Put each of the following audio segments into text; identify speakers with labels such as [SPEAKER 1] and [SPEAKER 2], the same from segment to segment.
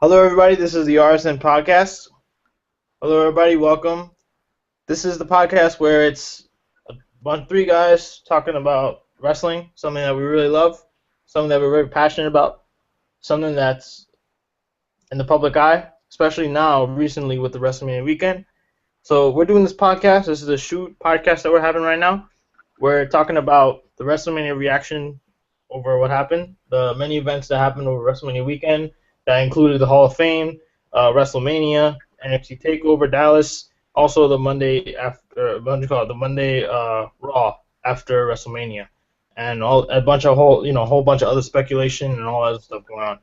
[SPEAKER 1] Hello, everybody. This is the RSN podcast. Hello, everybody. Welcome. This is the podcast where it's three guys talking about wrestling, something that we really love, something that we're very passionate about, something that's in the public eye, especially now, recently with the Wrestlemania weekend. So we're doing this podcast. This is a shoot podcast that we're having right now. We're talking about the Wrestlemania reaction over what happened, the many events that happened over Wrestlemania weekend that included the Hall of Fame, Wrestlemania, NXT Takeover, Dallas, also the Monday after, what do you call it, the Monday Raw after Wrestlemania, and a whole bunch of other speculation and all that stuff going on.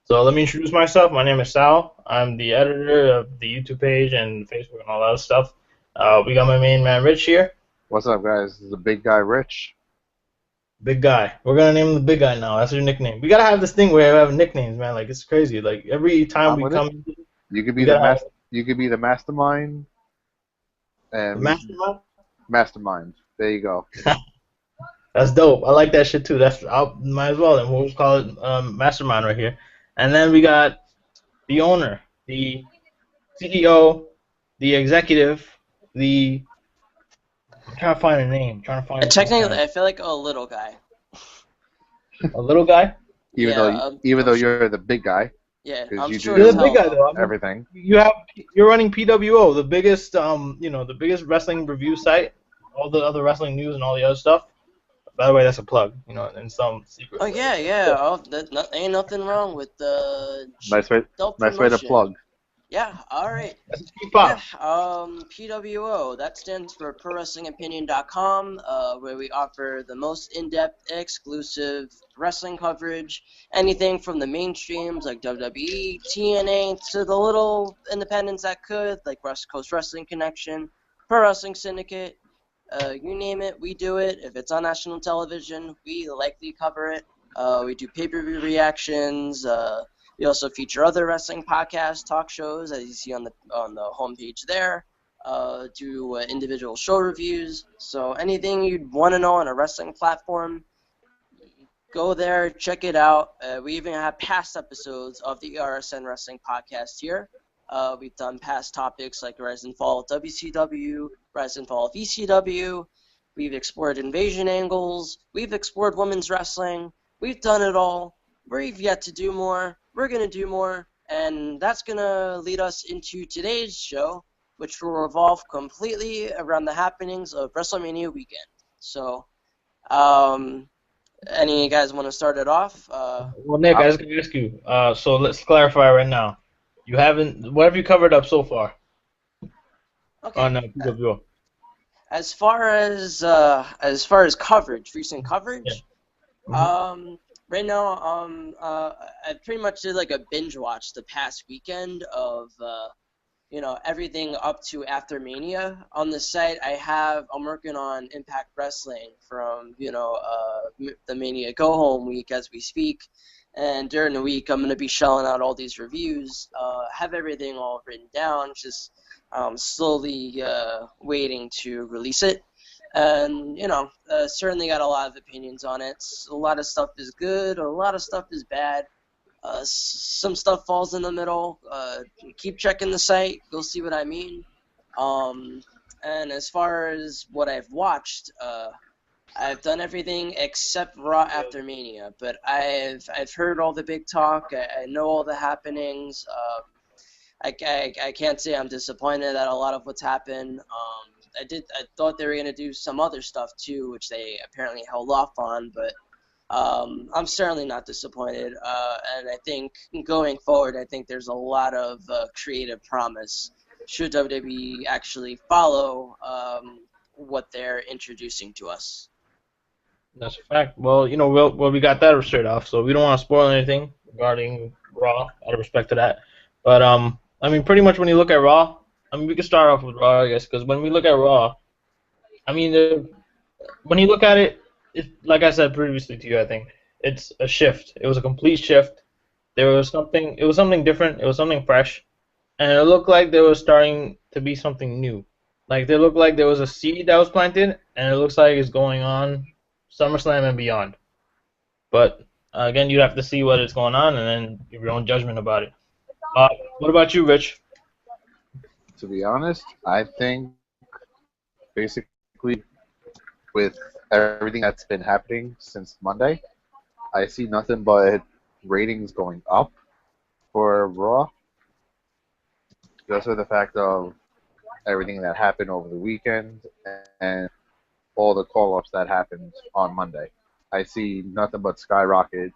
[SPEAKER 1] So let me introduce myself. My name is Sal. I'm the editor of the YouTube page and Facebook and all that stuff. We got my main man Rich here.
[SPEAKER 2] What's up, guys? This is the big guy, Rich.
[SPEAKER 1] Big guy. We're gonna name him the Big Guy now. That's your nickname. We gotta have this thing where we have nicknames, man. Like it's crazy. Like every time we come,
[SPEAKER 2] you could be You could be the mastermind. And
[SPEAKER 1] mastermind.
[SPEAKER 2] Mastermind. There you go.
[SPEAKER 1] That's dope. I like that shit too. Might as well. Then we'll call it mastermind right here. And then we got the owner, the CEO, the executive, the. I'm trying to find a name.
[SPEAKER 3] Technically, I feel like a little guy.
[SPEAKER 1] A little guy?
[SPEAKER 2] Even though you're the big guy.
[SPEAKER 3] Yeah,
[SPEAKER 2] I'm
[SPEAKER 3] sure.
[SPEAKER 1] You're the big guy though.
[SPEAKER 2] Everything.
[SPEAKER 1] You're running PWO, the biggest the biggest wrestling review site. All the other wrestling news and all the other stuff. By the way, that's a plug, in some secret.
[SPEAKER 3] Oh yeah. Oh, ain't nothing wrong with the.
[SPEAKER 2] Nice way to plug.
[SPEAKER 3] Yeah, alright.
[SPEAKER 1] Yeah,
[SPEAKER 3] PWO, that stands for ProWrestlingOpinion.com, where we offer the most in-depth, exclusive wrestling coverage. Anything from the mainstreams like WWE, TNA, to the little independents that could, like West Coast Wrestling Connection, Pro Wrestling Syndicate. You name it, we do it. If it's on national television, we likely cover it. We do pay-per-view reactions. We also feature other wrestling podcasts, talk shows, as you see on the homepage there. Do individual show reviews. So anything you'd want to know on a wrestling platform, go there, check it out. We even have past episodes of the RSN Wrestling Podcast here. We've done past topics like Rise and Fall of WCW, Rise and Fall of ECW. We've explored invasion angles. We've explored women's wrestling. We've done it all. We've yet to do more. We're going to do more, and that's going to lead us into today's show, which will revolve completely around the happenings of WrestleMania weekend. So, any of you guys want to start it off?
[SPEAKER 1] Well, Nick, I was going to ask you, so let's clarify right now. What have you covered up so far?
[SPEAKER 3] Okay.
[SPEAKER 1] On PWO?
[SPEAKER 3] As far as coverage, recent coverage,
[SPEAKER 1] yeah.
[SPEAKER 3] right now, I pretty much did like a binge watch the past weekend of, everything up to after Mania. On the site, I'm working on Impact Wrestling from, the Mania Go Home week as we speak. And during the week, I'm going to be shelling out all these reviews, have everything all written down, just slowly waiting to release it. And, certainly got a lot of opinions on it. A lot of stuff is good, a lot of stuff is bad. Some stuff falls in the middle. Keep checking the site, you'll see what I mean. And as far as what I've watched, I've done everything except Raw after Mania. But I've heard all the big talk, I know all the happenings. I can't say I'm disappointed at a lot of what's happened. I thought they were going to do some other stuff too, which they apparently held off on, but I'm certainly not disappointed. And I think going forward, I think there's a lot of creative promise should WWE actually follow what they're introducing to us.
[SPEAKER 1] That's a fact. Well, we got that straight off, so we don't want to spoil anything regarding Raw out of respect to that. But pretty much when you look at Raw, we can start off with Raw, I guess, because when we look at Raw, when you look at it, like I said previously to you, I think it's a shift. It was a complete shift. It was something different. It was something fresh, and it looked like there was starting to be something new. Like it looked like there was a seed that was planted, and it looks like it's going on SummerSlam and beyond. But again, you have to see what is going on and then give your own judgment about it. Uh, what about you, Rich?
[SPEAKER 2] To be honest, I think basically with everything that's been happening since Monday, I see nothing but ratings going up for Raw, just for the fact of everything that happened over the weekend and all the call-ups that happened on Monday. I see nothing but skyrocket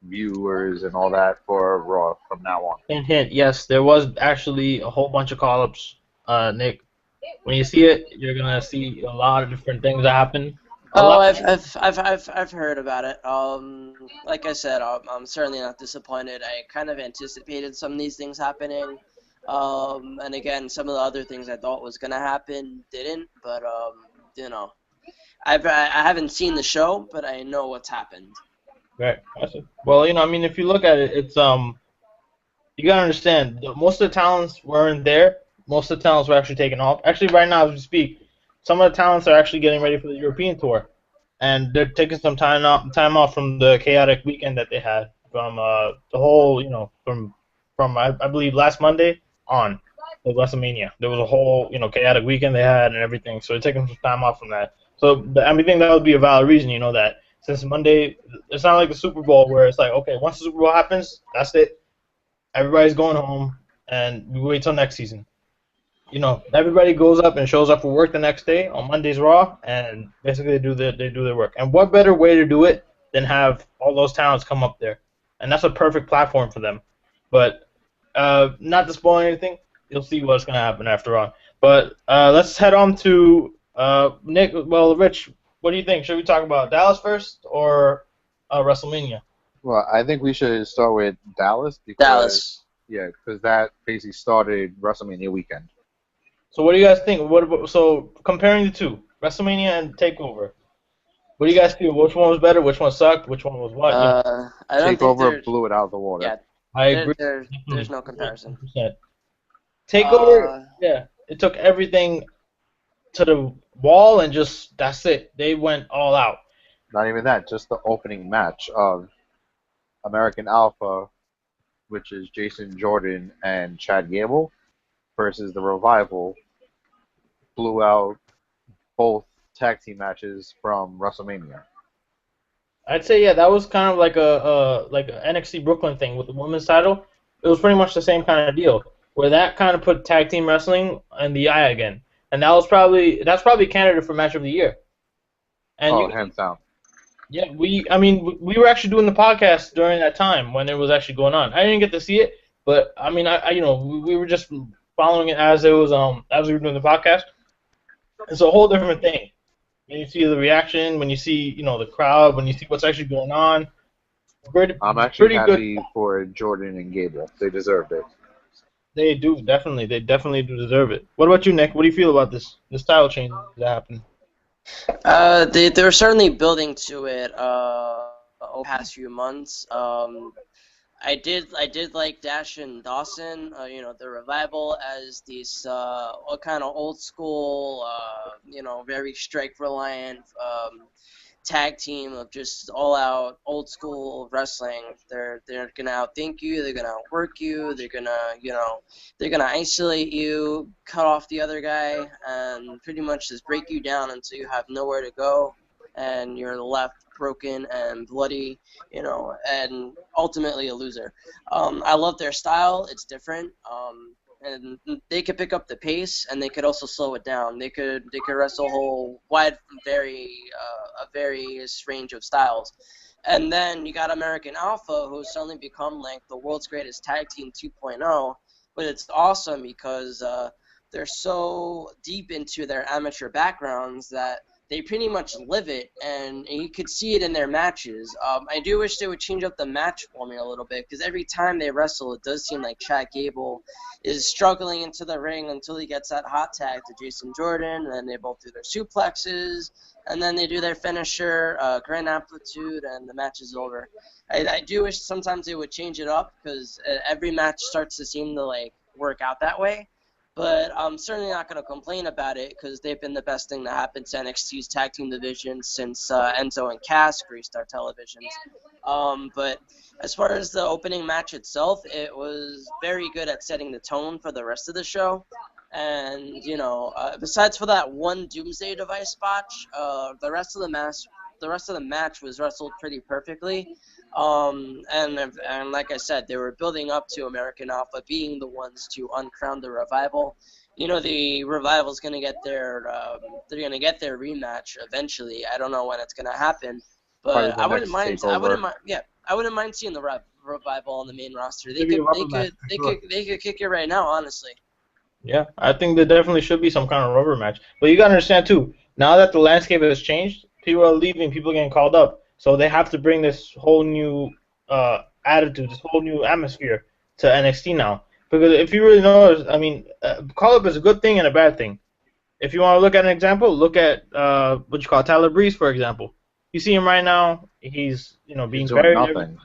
[SPEAKER 2] viewers and all that for Raw from now on.
[SPEAKER 1] Hint, hint. Yes, there was actually a whole bunch of call-ups, Nick. When you see it, you're gonna see a lot of different things that happen. A
[SPEAKER 3] Oh,
[SPEAKER 1] lot.
[SPEAKER 3] I've heard about it. Like I said, I'm certainly not disappointed. I kind of anticipated some of these things happening. And again, some of the other things I thought was gonna happen didn't. But you know, I haven't seen the show, but I know what's happened.
[SPEAKER 1] Right. Well, I mean, if you look at it, it's you gotta understand, most of the talents weren't there. Most of the talents were actually taken off. Actually, right now as we speak, some of the talents are actually getting ready for the European tour, and they're taking some time off from the chaotic weekend that they had from the whole, from I believe last Monday on the Wrestlemania. There was a whole chaotic weekend they had and everything, so they're taking some time off from that. So I mean, I think that would be a valid reason, that since Monday, it's not like the Super Bowl where it's like, okay, once the Super Bowl happens, that's it. Everybody's going home, and we wait till next season. Everybody goes up and shows up for work the next day on Monday's Raw, and basically they do their work. And what better way to do it than have all those talents come up there? And that's a perfect platform for them. But not to spoil anything, you'll see what's gonna happen after on. But let's head on to Nick. Well, Rich, what do you think? Should we talk about Dallas first or WrestleMania?
[SPEAKER 2] Well, I think we should start with Dallas
[SPEAKER 3] Dallas.
[SPEAKER 2] because that basically started WrestleMania weekend.
[SPEAKER 1] So what do you guys think? So comparing the two, WrestleMania and Takeover, what do you guys feel? Which one was better? Which one sucked? Which one was what?
[SPEAKER 3] I don't think
[SPEAKER 2] Takeover blew it out of the water.
[SPEAKER 3] yeah,
[SPEAKER 1] I agree.
[SPEAKER 3] there's no comparison.
[SPEAKER 1] 100%. Takeover,
[SPEAKER 3] Uh,
[SPEAKER 1] yeah, it took everything to the wall and just that's it. They went all out.
[SPEAKER 2] Not even that, just the opening match of American Alpha, which is Jason Jordan and Chad Gable, versus the Revival, blew out both tag team matches from WrestleMania.
[SPEAKER 1] I'd say yeah, that was kind of like a NXT Brooklyn thing with the women's title. It was pretty much the same kind of deal where that kind of put tag team wrestling in the eye again, and that's probably candidate for match of the year. And
[SPEAKER 2] Hands down.
[SPEAKER 1] yeah, we were actually doing the podcast during that time when it was actually going on. I didn't get to see it, but I mean, we were just following it as it was as we were doing the podcast. It's a whole different thing when you see the reaction, when you see the crowd, when you see what's actually going on.
[SPEAKER 2] I'm actually
[SPEAKER 1] Pretty
[SPEAKER 2] happy
[SPEAKER 1] good.
[SPEAKER 2] for Jordan and Gable. They deserved it.
[SPEAKER 1] They do definitely. They definitely do deserve it. What about you, Nick? What do you feel about this title change that happened?
[SPEAKER 3] they're certainly building to it over the past few months. I did like Dash and Dawson, the Revival as these kind of old school, very strike reliant tag team of just all out old school wrestling. They're gonna outthink you, they're gonna outwork you, they're gonna isolate you, cut off the other guy, and pretty much just break you down until you have nowhere to go, and you're left broken and bloody, and ultimately a loser. I love their style; it's different. And they could pick up the pace, and they could also slow it down. They could wrestle a whole a various range of styles. And then you got American Alpha, who's suddenly become like the world's greatest tag team 2.0. But it's awesome because they're so deep into their amateur backgrounds that they pretty much live it, and you could see it in their matches. I do wish they would change up the match formula a little bit, because every time they wrestle, it does seem like Chad Gable is struggling into the ring until he gets that hot tag to Jason Jordan, and then they both do their suplexes, and then they do their finisher, Grand Amplitude, and the match is over. I do wish sometimes they would change it up, because every match starts to seem to work out that way. But I'm certainly not going to complain about it because they've been the best thing to happen to NXT's tag team division since Enzo and Cass graced our televisions. But as far as the opening match itself, it was very good at setting the tone for the rest of the show. And besides for that one Doomsday Device botch, the rest of the match was wrestled pretty perfectly. And like I said, they were building up to American Alpha being the ones to uncrown the Revival. The Revival's gonna get they're gonna get their rematch eventually. I don't know when it's gonna happen,
[SPEAKER 2] Probably
[SPEAKER 3] but
[SPEAKER 2] the next takeover.
[SPEAKER 3] I wouldn't mind seeing the Revival on the main roster. They
[SPEAKER 1] Maybe a
[SPEAKER 3] could,
[SPEAKER 1] rubber match, for sure.
[SPEAKER 3] they could kick it right now, honestly.
[SPEAKER 1] Yeah, I think there definitely should be some kind of rubber match. But you gotta understand too, now that the landscape has changed, people are leaving, people are getting called up, so they have to bring this whole new attitude, this whole new atmosphere to NXT now. Because if you really notice, I mean, call up is a good thing and a bad thing. If you want to look at an example, look at what you call Tyler Breeze, for example. You see him right now, he's being
[SPEAKER 2] He's doing
[SPEAKER 1] buried.
[SPEAKER 2] nothing.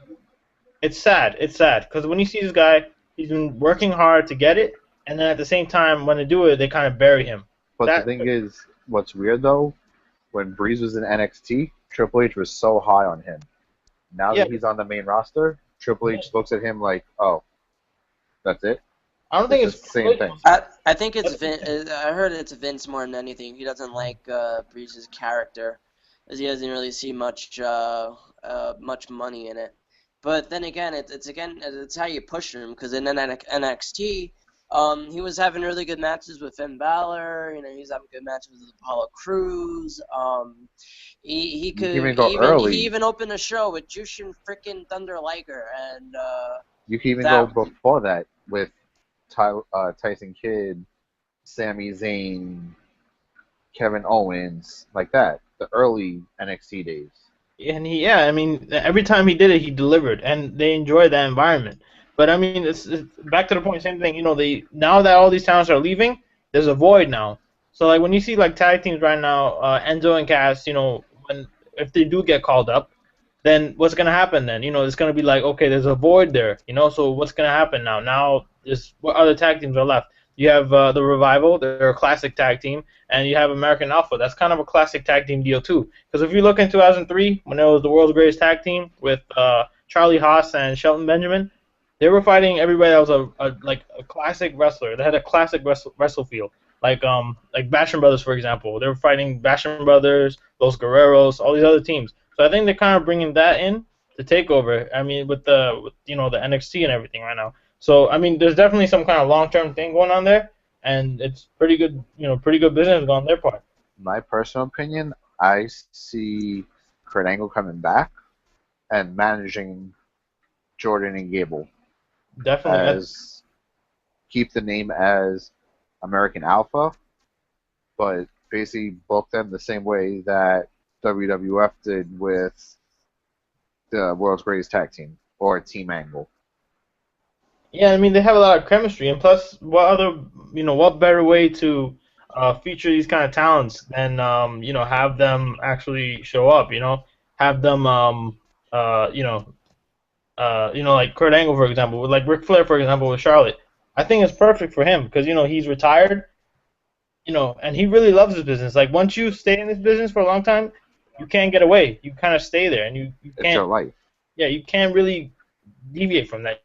[SPEAKER 1] It's sad. It's sad because when you see this guy, he's been working hard to get it, and then at the same time, when they do it, they kind of bury him.
[SPEAKER 2] But
[SPEAKER 1] That
[SPEAKER 2] the thing is, what's weird though, when Breeze was in NXT, Triple H was so high on him. Now
[SPEAKER 1] Yeah.
[SPEAKER 2] that he's on the main roster, Triple H looks at him like, oh, that's it?
[SPEAKER 1] I don't think
[SPEAKER 2] It's
[SPEAKER 1] it's
[SPEAKER 2] the same thing.
[SPEAKER 3] I think it's I heard it's Vince more than anything. He doesn't like Breeze's character, as he doesn't really see much money in it. But then again, it's how you push him. Because in NXT, he was having really good matches with Finn Balor. He was having good matches with Apollo Crews. He could
[SPEAKER 2] You can even go early.
[SPEAKER 3] he even opened a show with Jushin freaking Thunder Liger and
[SPEAKER 2] You can even
[SPEAKER 3] that-
[SPEAKER 2] go before that with Tyson Kidd, Sami Zayn, Kevin Owens, like that. The early NXT days.
[SPEAKER 1] And I mean, every time he did it, he delivered, and they enjoyed that environment. But I mean, it's back to the point, same thing. Now that all these talents are leaving, there's a void now. So like when you see like tag teams right now, Enzo and Cass, if they do get called up, then what's gonna happen then? It's gonna be like, okay, there's a void there. So what's gonna happen now? Now, what other tag teams are left? You have the Revival, they're a classic tag team, and you have American Alpha. That's kind of a classic tag team deal too. Because if you look in 2003, when it was the world's greatest tag team with Charlie Haas and Shelton Benjamin, they were fighting everybody that was a classic wrestler. They had a classic wrestle feel. Like Basham Brothers, for example. They were fighting Basham Brothers, Los Guerreros, all these other teams. So I think they're kind of bringing that in to takeover. I mean, with the NXT and everything right now. So I mean, there's definitely some kind of long-term thing going on there, and it's pretty good. Pretty good business on their part.
[SPEAKER 2] My personal opinion, I see Kurt Angle coming back and managing Jordan and Gable
[SPEAKER 1] Definitely.
[SPEAKER 2] as keep the name as American Alpha, but basically book them the same way that WWF did with the World's Greatest Tag Team or Team Angle.
[SPEAKER 1] Yeah, I mean they have a lot of chemistry, and plus, what better way to feature these kind of talents than have them actually show up, have them like Kurt Angle, for example, like Ric Flair, for example, with Charlotte. I think it's perfect for him because he's retired, and he really loves his business. Like once you stay in this business for a long time, you can't get away. You kind of stay there, and you
[SPEAKER 2] It's
[SPEAKER 1] can't.
[SPEAKER 2] your life.
[SPEAKER 1] Yeah, you can't really deviate from that,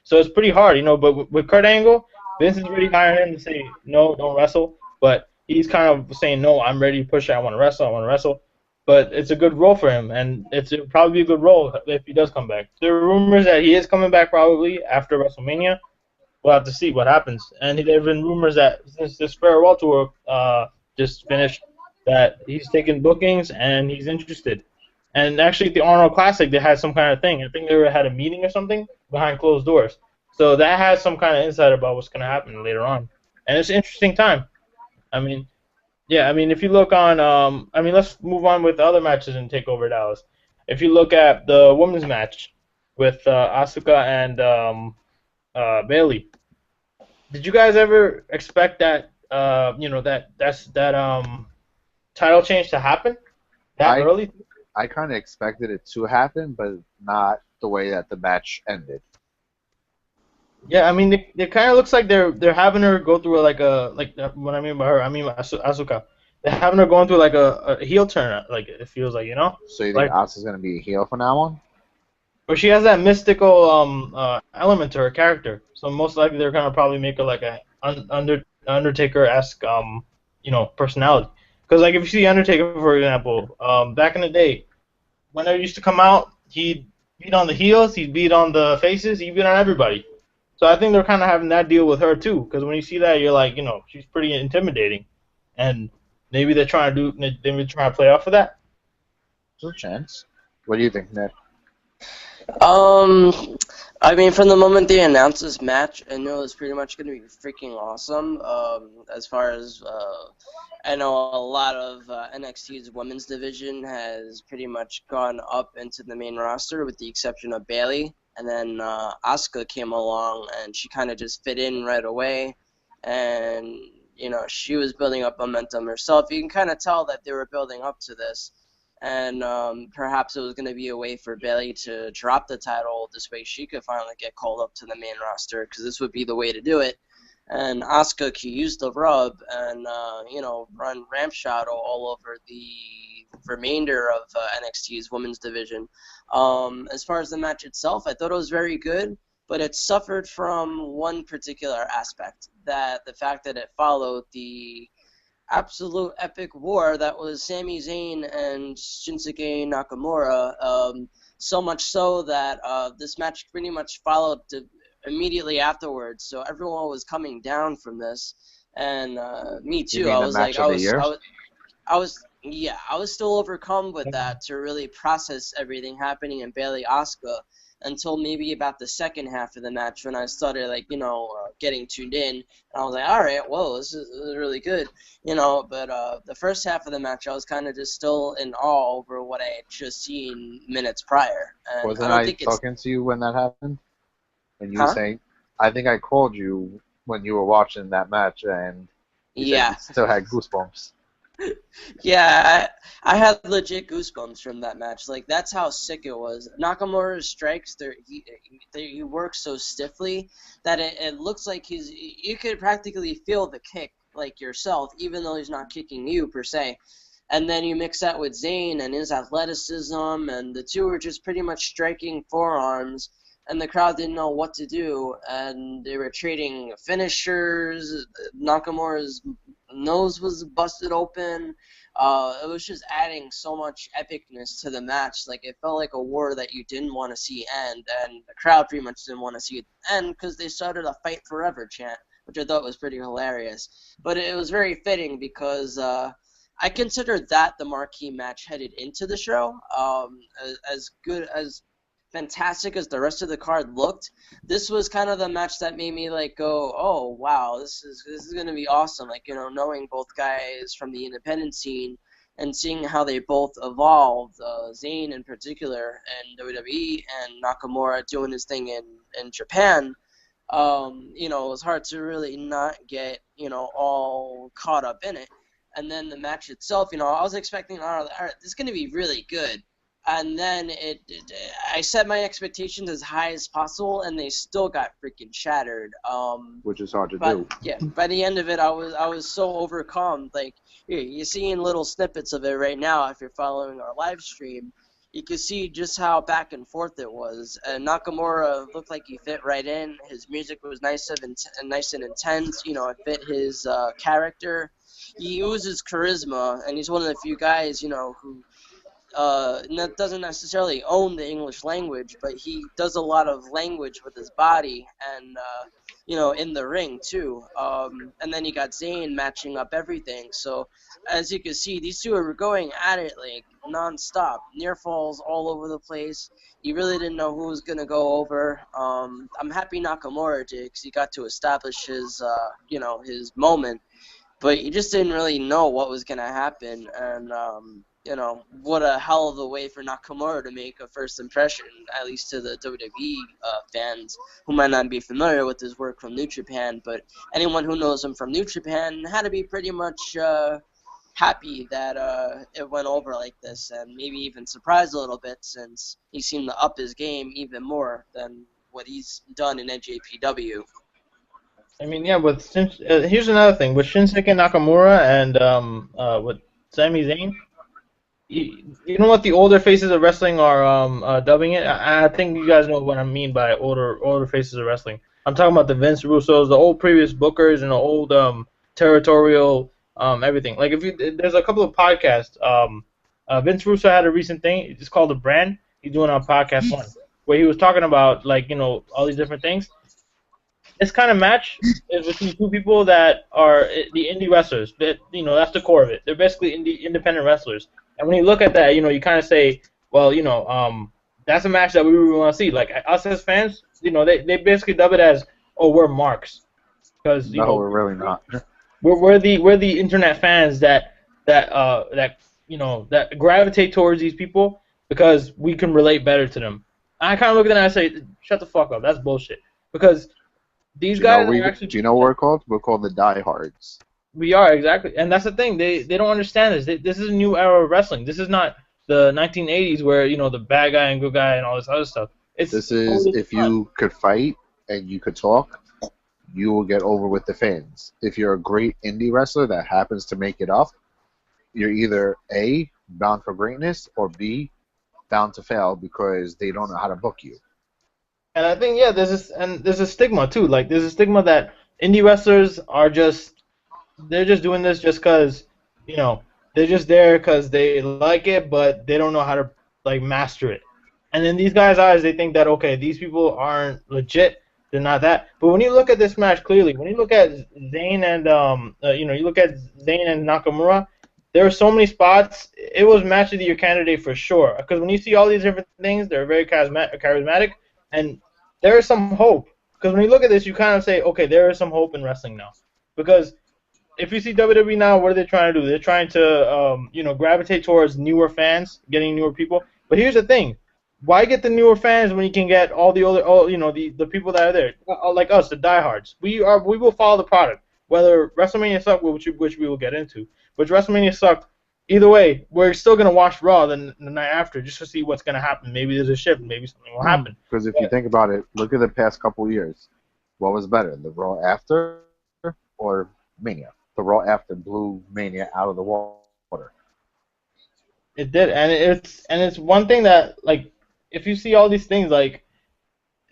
[SPEAKER 1] So it's pretty hard, But with Kurt Angle, Vince is really hiring him to say no, don't wrestle. But he's kind of saying no, I'm ready to push it. I want to wrestle. But it's a good role for him, and it'll probably be a good role if he does come back. There are rumors that he is coming back probably after WrestleMania. We'll have to see what happens. And there have been rumors that since this farewell tour just finished, that he's taking bookings and he's interested. And actually, at the Arnold Classic, they had some kind of thing. I think they had a meeting or something behind closed doors. So that has some kind of insight about what's going to happen later on. And it's an interesting time. I mean, if you look on, let's move on with other matches in TakeOver Dallas. If you look at the women's match with Asuka and Bayley, did you guys ever expect that, title change to happen that early?
[SPEAKER 2] I kind of expected it to happen, but not the way that the match ended.
[SPEAKER 1] Yeah, I mean, it kind of looks like they're having her go through what I mean by her, I mean Asuka. They're having her going through like a heel turn, like it feels like,
[SPEAKER 2] So you think
[SPEAKER 1] like
[SPEAKER 2] Asuka's gonna be a heel from now on?
[SPEAKER 1] where she has that mystical element to her character. So most likely they're gonna probably make her like a Undertaker esque personality. Because like if you see Undertaker for example, back in the day, whenever he used to come out, he'd beat on the heels, he'd beat on the faces, he'd beat on everybody. So I think they're kind of having that deal with her too, because when you see that, you're like, she's pretty intimidating, and maybe they're trying to play off of that.
[SPEAKER 2] There's a chance. What do you think, Nick?
[SPEAKER 3] Um, I mean, from the moment they announced this match, I knew it was pretty much going to be freaking awesome. As far as I know, a lot of NXT's women's division has pretty much gone up into the main roster, with the exception of Bayley. And then Asuka came along, and she kind of just fit in right away. And she was building up momentum herself. You can kind of tell that they were building up to this. And perhaps it was going to be a way for Bayley to drop the title. This way she could finally get called up to the main roster, because this would be the way to do it. And Asuka could use the rub and, run ramshot all over the remainder of NXT's women's division. As far as the match itself, I thought it was very good, but it suffered from one particular aspect, that the fact that it followed the absolute epic war that was Sami Zayn and Shinsuke Nakamura. So much so that this match pretty much followed immediately afterwards. So everyone was coming down from this, and me
[SPEAKER 2] You
[SPEAKER 3] too.
[SPEAKER 2] mean
[SPEAKER 3] I
[SPEAKER 2] the
[SPEAKER 3] was like,
[SPEAKER 2] match of the year?
[SPEAKER 3] I was still overcome with that to really process everything happening in Bayley Asuka, until maybe about the second half of the match, when I started getting tuned in, and I was like, all right, whoa, this is really good, But the first half of the match, I was kind of just still in awe over what I had just seen minutes prior, and I
[SPEAKER 2] Wasn't
[SPEAKER 3] don't
[SPEAKER 2] I
[SPEAKER 3] think it's,
[SPEAKER 2] talking to you when that happened? And you were
[SPEAKER 3] huh?
[SPEAKER 2] saying, I think I called you when you were watching that match, and you said you
[SPEAKER 3] Yeah.
[SPEAKER 2] still had goosebumps.
[SPEAKER 3] Yeah, I had legit goosebumps from that match. Like, that's how sick it was. Nakamura's strikes, he works so stiffly that it looks like you could practically feel the kick, like, yourself, even though he's not kicking you per se. And then you mix that with Zayn and his athleticism, and the two were just pretty much striking forearms, and the crowd didn't know what to do, and they were trading finishers. Nakamura's nose was busted open. It was just adding so much epicness to the match. Like, it felt like a war that you didn't want to see end, and the crowd pretty much didn't want to see it end, because they started a "Fight Forever" chant, which I thought was pretty hilarious. But it was very fitting, because I consider that the marquee match headed into the show. As good as fantastic as the rest of the card looked, this was kind of the match that made me go, oh wow, this is gonna be awesome. Knowing both guys from the independent scene and seeing how they both evolved, Zayn in particular in WWE, and Nakamura doing his thing in Japan. It was hard to really not get all caught up in it. And then the match itself, I was expecting, all right, this is going to be really good. And then I set my expectations as high as possible, and they still got freaking shattered.
[SPEAKER 2] Which is hard to
[SPEAKER 3] But
[SPEAKER 2] do.
[SPEAKER 3] yeah, by the end of it, I was so overcome. Like, you're seeing little snippets of it right now if you're following our live stream. You can see just how back and forth it was. And Nakamura looked like he fit right in. His music was nice and intense. It fit his character. He oozes charisma, and he's one of the few guys, who doesn't necessarily own the English language, but he does a lot of language with his body, and in the ring too. And then you got Zayn matching up everything. So as you can see, these two are going at it like non-stop. Near falls all over the place. You really didn't know who was gonna go over. I'm happy Nakamura did, because he got to establish his moment, but you just didn't really know what was going to happen. And, what a hell of a way for Nakamura to make a first impression, at least to the WWE fans who might not be familiar with his work from New Japan. But anyone who knows him from New Japan had to be pretty much happy that it went over like this, and maybe even surprised a little bit, since he seemed to up his game even more than what he's done in NJPW.
[SPEAKER 1] I mean, yeah. Here's another thing with Shinsuke Nakamura and with Sami Zayn. You know what the older faces of wrestling are dubbing it? I think you guys know what I mean by older faces of wrestling. I'm talking about the Vince Russos, the old previous bookers, and the old territorial everything. Like there's a couple of podcasts. Vince Russo had a recent thing. It's called The Brand. He's doing on podcast one, where he was talking about all these different things. This kind of match is between two people that are the indie wrestlers. That's the core of it. They're basically independent wrestlers. And when you look at that, you kind of say, well, that's a match that we really want to see. Like us as fans, they basically dub it as, oh, we're marks, because
[SPEAKER 2] we're really not.
[SPEAKER 1] We're the internet fans that gravitate towards these people because we can relate better to them. I kind of look at that and I say, shut the fuck up. That's bullshit. Because these guys are actually.
[SPEAKER 2] Do you know what we're called? We're called the diehards.
[SPEAKER 1] We are, exactly, and that's the thing. They don't understand this. This is a new era of wrestling. This is not the 1980s where the bad guy and good guy and all this other stuff.
[SPEAKER 2] This is if you could fight and you could talk, you will get over with the fans. If you're a great indie wrestler that happens to make it up, you're either A, bound for greatness, or B, bound to fail because they don't know how to book you.
[SPEAKER 1] And I think there's a stigma too. Like there's a stigma that indie wrestlers are they're just doing this just because, they're just there because they like it, but they don't know how to, master it. And in these guys' eyes, they think that, okay, these people aren't legit, they're not that. But when you look at this match clearly, when you look at Zayn and, you look at Zayn and Nakamura, there were so many spots, it was match of the year candidate for sure. Because when you see all these different things, they're very charismatic, and there is some hope. Because when you look at this, you kind of say, okay, there is some hope in wrestling now. Because if you see WWE now, what are they trying to do? They're trying to, gravitate towards newer fans, getting newer people. But here's the thing: why get the newer fans when you can get all the older, the people that are there, like us, the diehards? We will follow the product, whether WrestleMania sucked, which we will get into. Which WrestleMania sucked. Either way, we're still gonna watch Raw the night after just to see what's gonna happen. Maybe there's a shift, maybe something will happen.
[SPEAKER 2] Because if you think about it, look at the past couple of years. What was better, the Raw after or Mania? The Raw after blew Mania out of the water.
[SPEAKER 1] It did, and it's one thing that, if you see all these things,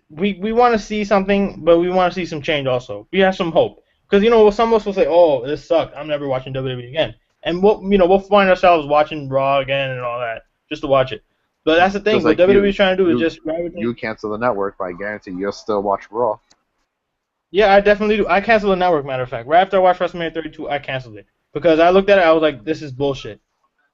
[SPEAKER 1] we want to see something, but we want to see some change also. We have some hope, because some of us will say, oh, this sucked, I'm never watching WWE again, and we'll find ourselves watching Raw again and all that just to watch it. But that's the thing. What WWE is trying to do is just gravitate.
[SPEAKER 2] You cancel the network, but I guarantee you'll still watch Raw.
[SPEAKER 1] Yeah, I definitely do. I canceled the network, matter of fact. Right after I watched WrestleMania 32, I canceled it. Because I looked at it, I was like, this is bullshit.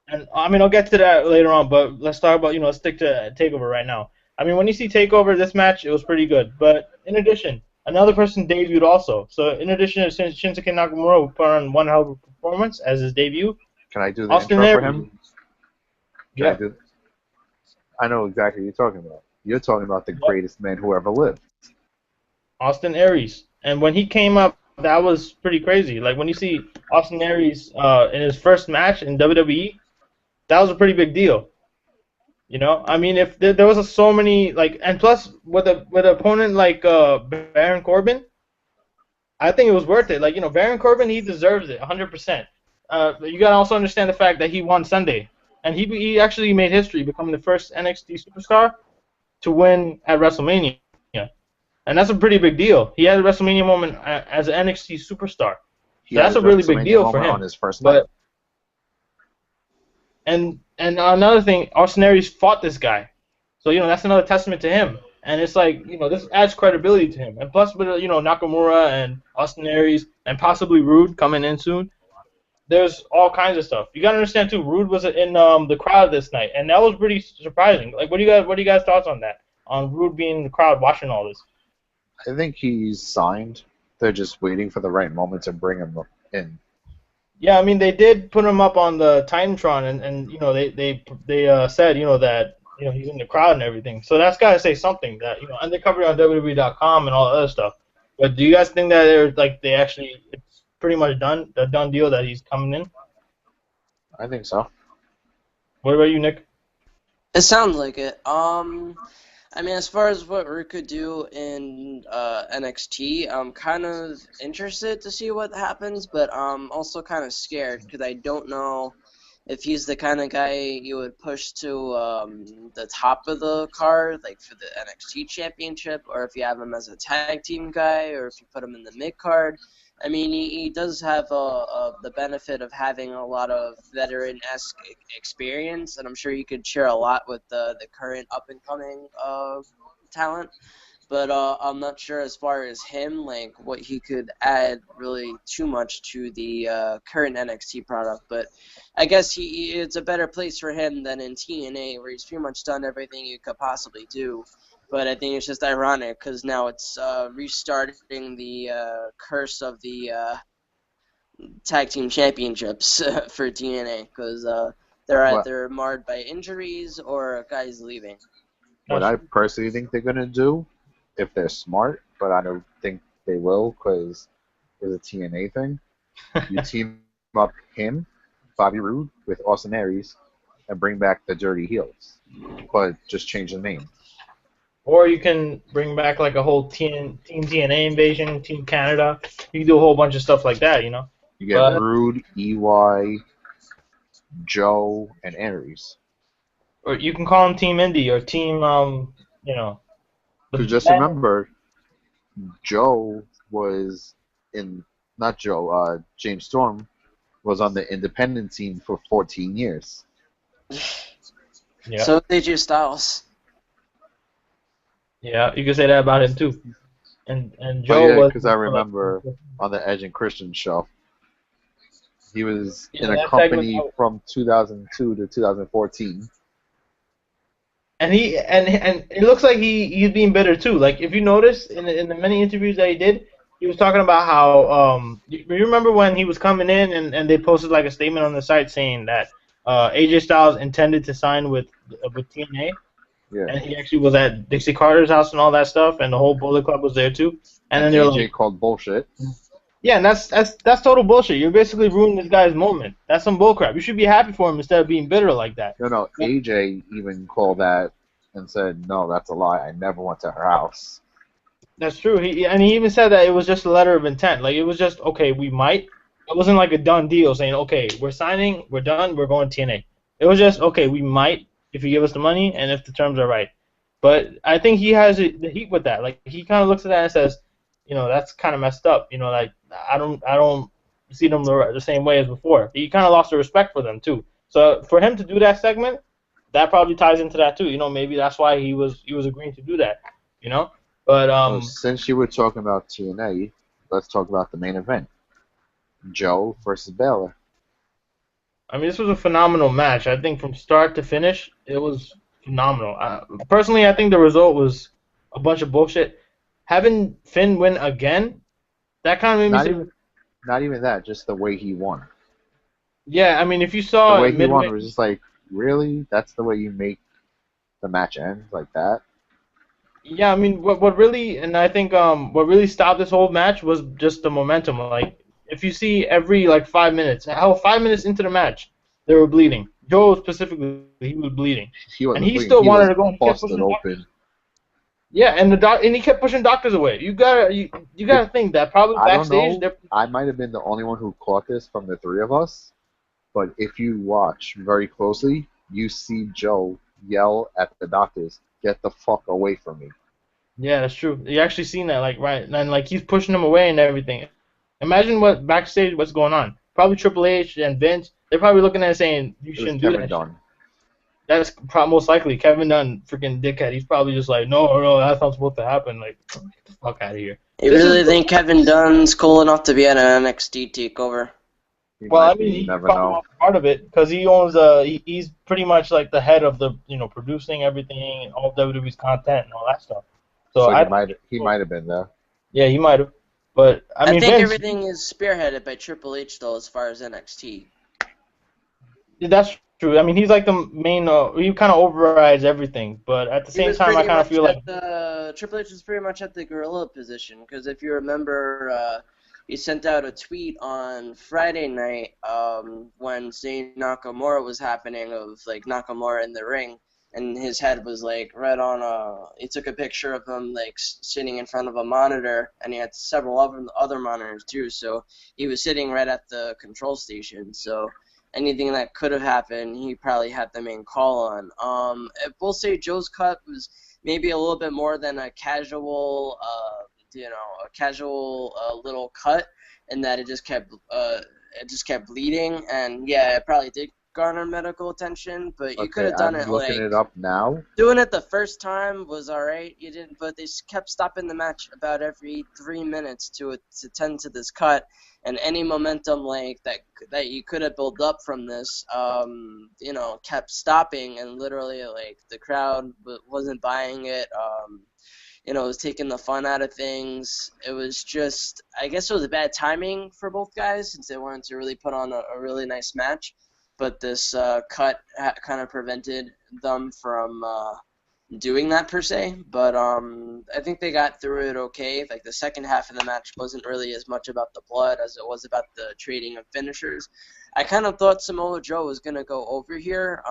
[SPEAKER 1] And, I'll get to that later on, but let's talk about, let's stick to TakeOver right now. When you see TakeOver, this match, it was pretty good. But, in addition, another person debuted also. So, in addition to Shinsuke Nakamura, who put on one hell of a performance as his debut.
[SPEAKER 2] Can I do the intro for him? Yeah. I know exactly what you're talking about. You're talking about the greatest man who ever lived.
[SPEAKER 1] Austin Aries. And when he came up, that was pretty crazy. When you see Austin Aries in his first match in WWE, that was a pretty big deal. If there was so many, and plus with an opponent like Baron Corbin, I think it was worth it. Baron Corbin, he deserves it 100%. You gotta also understand the fact that he won Sunday, and he actually made history, becoming the first NXT superstar to win at WrestleMania. And that's a pretty big deal. He had a WrestleMania moment as an NXT superstar. So that's a really big deal for him.
[SPEAKER 2] On his first night.
[SPEAKER 1] And another thing, Austin Aries fought this guy. So, that's another testament to him. And it's this adds credibility to him. And plus with, Nakamura and Austin Aries and possibly Rude coming in soon, there's all kinds of stuff. You got to understand, too, Rude was in the crowd this night. And that was pretty surprising. What do you guys thoughts on that? On Rude being in the crowd watching all this?
[SPEAKER 2] I think he's signed. They're just waiting for the right moment to bring him in.
[SPEAKER 1] Yeah, they did put him up on the Titantron, and they said that he's in the crowd and everything. So that's got to say something that and they covered it on WWE.com and all that other stuff. But do you guys think that it's pretty much done, a done deal that he's coming in?
[SPEAKER 2] I think so.
[SPEAKER 1] What about you, Nick?
[SPEAKER 3] It sounds like it. I mean, as far as what Rick could do in NXT, I'm kind of interested to see what happens, but I'm also kind of scared because I don't know if he's the kind of guy you would push to the top of the card, like for the NXT Championship, or if you have him as a tag team guy, or if you put him in the mid card. I mean, he does have the benefit of having a lot of veteran-esque experience, and I'm sure he could share a lot with the current up-and-coming talent. But I'm not sure as far as him, like what he could add really too much to the current NXT product. But I guess it's a better place for him than in TNA, where he's pretty much done everything you could possibly do. But I think it's just ironic because now it's restarting the curse of the tag team championships for TNA because they're
[SPEAKER 2] What
[SPEAKER 3] either marred by injuries or guys leaving.
[SPEAKER 2] what I personally think they're gonna do, if they're smart, but I don't think they will because it's a TNA thing. You team up him, Bobby Roode, with Austin Aries, and bring back the Dirty Heels, but just change the name.
[SPEAKER 1] Or you can bring back like a whole Team TNA invasion, Team Canada. You can do a whole bunch of stuff like that, you know.
[SPEAKER 2] You get
[SPEAKER 1] But
[SPEAKER 2] Roode, EY, Joe, and Aries.
[SPEAKER 1] or you can call them Team Indie or Team you know.
[SPEAKER 2] Because
[SPEAKER 1] The
[SPEAKER 2] just remember, Joe was in, not Joe, James Storm was on the independent scene for 14 years.
[SPEAKER 1] yeah,
[SPEAKER 3] So did you, Styles.
[SPEAKER 1] yeah, you can say that about him too. And
[SPEAKER 2] Oh
[SPEAKER 1] Joe
[SPEAKER 2] yeah,
[SPEAKER 1] was
[SPEAKER 2] because I remember on the Edge and Christian show, he was
[SPEAKER 1] yeah,
[SPEAKER 2] in a
[SPEAKER 1] that segment.
[SPEAKER 2] company from 2002 to 2014.
[SPEAKER 1] And and it looks like he's being bitter too. Like if you notice in the many interviews that he did, he was talking about how you remember when he was coming in and they posted like a statement on the site saying that AJ Styles intended to sign with TNA,
[SPEAKER 2] Yeah,
[SPEAKER 1] and he actually was at Dixie Carter's house and all that stuff, and the whole Bullet Club was there too. And
[SPEAKER 2] and
[SPEAKER 1] then they're
[SPEAKER 2] AJ
[SPEAKER 1] like,
[SPEAKER 2] called bullshit.
[SPEAKER 1] yeah, and that's total bullshit. You're basically ruining this guy's moment. That's some bullcrap. You should be happy for him instead of being bitter like that.
[SPEAKER 2] No, AJ even called that and said, no, that's a lie. I never went to her house.
[SPEAKER 1] That's true. He even said that it was just a letter of intent. Like it was just okay, we might. It wasn't like a done deal saying okay, we're signing, we're done, we're going to TNA. It was just okay, we might if you give us the money and if the terms are right. But I think he has the heat with that. Like he kind of looks at that and says, you know, that's kind of messed up. You know, like I don't see them the same way as before. He kind of lost the respect for them too. So for him to do that segment, that probably ties into that too. You know, maybe that's why he was agreeing to do that. You know. But
[SPEAKER 2] Well, since you were talking about TNA, let's talk about the main event. Joe versus Baylor.
[SPEAKER 1] I mean, this was a phenomenal match. I think from start to finish, it was phenomenal. Personally, I think the result was a bunch of bullshit. Having Finn win again, that kind of made me
[SPEAKER 2] Not
[SPEAKER 1] say,
[SPEAKER 2] even, not even that, just the way he won.
[SPEAKER 1] yeah. I mean, if you
[SPEAKER 2] The
[SPEAKER 1] saw
[SPEAKER 2] way he won
[SPEAKER 1] midway,
[SPEAKER 2] was just like, really? That's the way you make the match end like that?
[SPEAKER 1] yeah. I mean, what really, and I think what really stopped this whole match was just the momentum. Like, if you see every like 5 minutes, how 5 minutes into the match, they were bleeding. Joe specifically, he was bleeding.
[SPEAKER 2] He
[SPEAKER 1] And
[SPEAKER 2] wasn't
[SPEAKER 1] he
[SPEAKER 2] bleeding.
[SPEAKER 1] still
[SPEAKER 2] He
[SPEAKER 1] wanted
[SPEAKER 2] was
[SPEAKER 1] to go and he kept
[SPEAKER 2] busted
[SPEAKER 1] pushing doctors.
[SPEAKER 2] open.
[SPEAKER 1] Yeah, and he kept pushing doctors away. You gotta think that probably
[SPEAKER 2] I don't
[SPEAKER 1] backstage
[SPEAKER 2] know. I might have been the only one who caught this from the three of us, but if you watch very closely, you see Joe yell at the doctors, "Get the fuck away from me!"
[SPEAKER 1] yeah, that's true. You actually seen that, like right, and like he's pushing them away and everything. Imagine what's going on. Probably Triple H and Vince. They're probably looking at it saying you
[SPEAKER 2] It was
[SPEAKER 1] shouldn't do
[SPEAKER 2] Kevin
[SPEAKER 1] that.
[SPEAKER 2] Dunn.
[SPEAKER 1] That's most likely Kevin Dunn, freaking dickhead. He's probably just like, no, that's not supposed to happen. Like, get the fuck out of here.
[SPEAKER 3] You
[SPEAKER 1] This
[SPEAKER 3] really
[SPEAKER 1] is
[SPEAKER 3] think Kevin Dunn's cool enough to be at an NXT takeover?
[SPEAKER 2] He
[SPEAKER 1] Well, I
[SPEAKER 2] might be.
[SPEAKER 1] mean,
[SPEAKER 2] You
[SPEAKER 1] he's
[SPEAKER 2] never
[SPEAKER 1] probably
[SPEAKER 2] know.
[SPEAKER 1] not part of it because he owns he's pretty much like the head of the producing everything and all of WWE's content and all that stuff. So
[SPEAKER 2] So
[SPEAKER 1] I
[SPEAKER 2] he might have been there.
[SPEAKER 1] yeah, he might have, but I
[SPEAKER 3] I
[SPEAKER 1] mean
[SPEAKER 3] think
[SPEAKER 1] Vince,
[SPEAKER 3] everything is spearheaded by Triple H though, as far as NXT.
[SPEAKER 1] that's true. I mean he's like the main. He kind of overrides everything, but at the
[SPEAKER 3] He
[SPEAKER 1] same
[SPEAKER 3] was
[SPEAKER 1] time I
[SPEAKER 3] pretty
[SPEAKER 1] kind of
[SPEAKER 3] much
[SPEAKER 1] feel like
[SPEAKER 3] at the Triple H was pretty much at the gorilla position because if you remember, he sent out a tweet on Friday night when Zayn Nakamura was happening of like Nakamura in the ring, and his head was like right on he took a picture of him like sitting in front of a monitor, and he had several other monitors too, so he was sitting right at the control station, so anything that could have happened, he probably had the main call on. We'll say Joe's cut was maybe a little bit more than a casual little cut, and that it just kept bleeding, and yeah, it probably did garner medical attention, but you could have done
[SPEAKER 2] I'm
[SPEAKER 3] it
[SPEAKER 2] looking
[SPEAKER 3] like
[SPEAKER 2] it up now.
[SPEAKER 3] doing it the first time was alright. You didn't, but they kept stopping the match about every 3 minutes to tend to this cut, and any momentum like that you could have built up from this, kept stopping, and literally like the crowd wasn't buying it. It was taking the fun out of things. It was just, I guess it was a bad timing for both guys since they wanted to really put on a really nice match. But this cut kind of prevented them from doing that per se. But I think they got through it okay. Like the second half of the match wasn't really as much about the blood as it was about the trading of finishers. I kind of thought Samoa Joe was going to go over here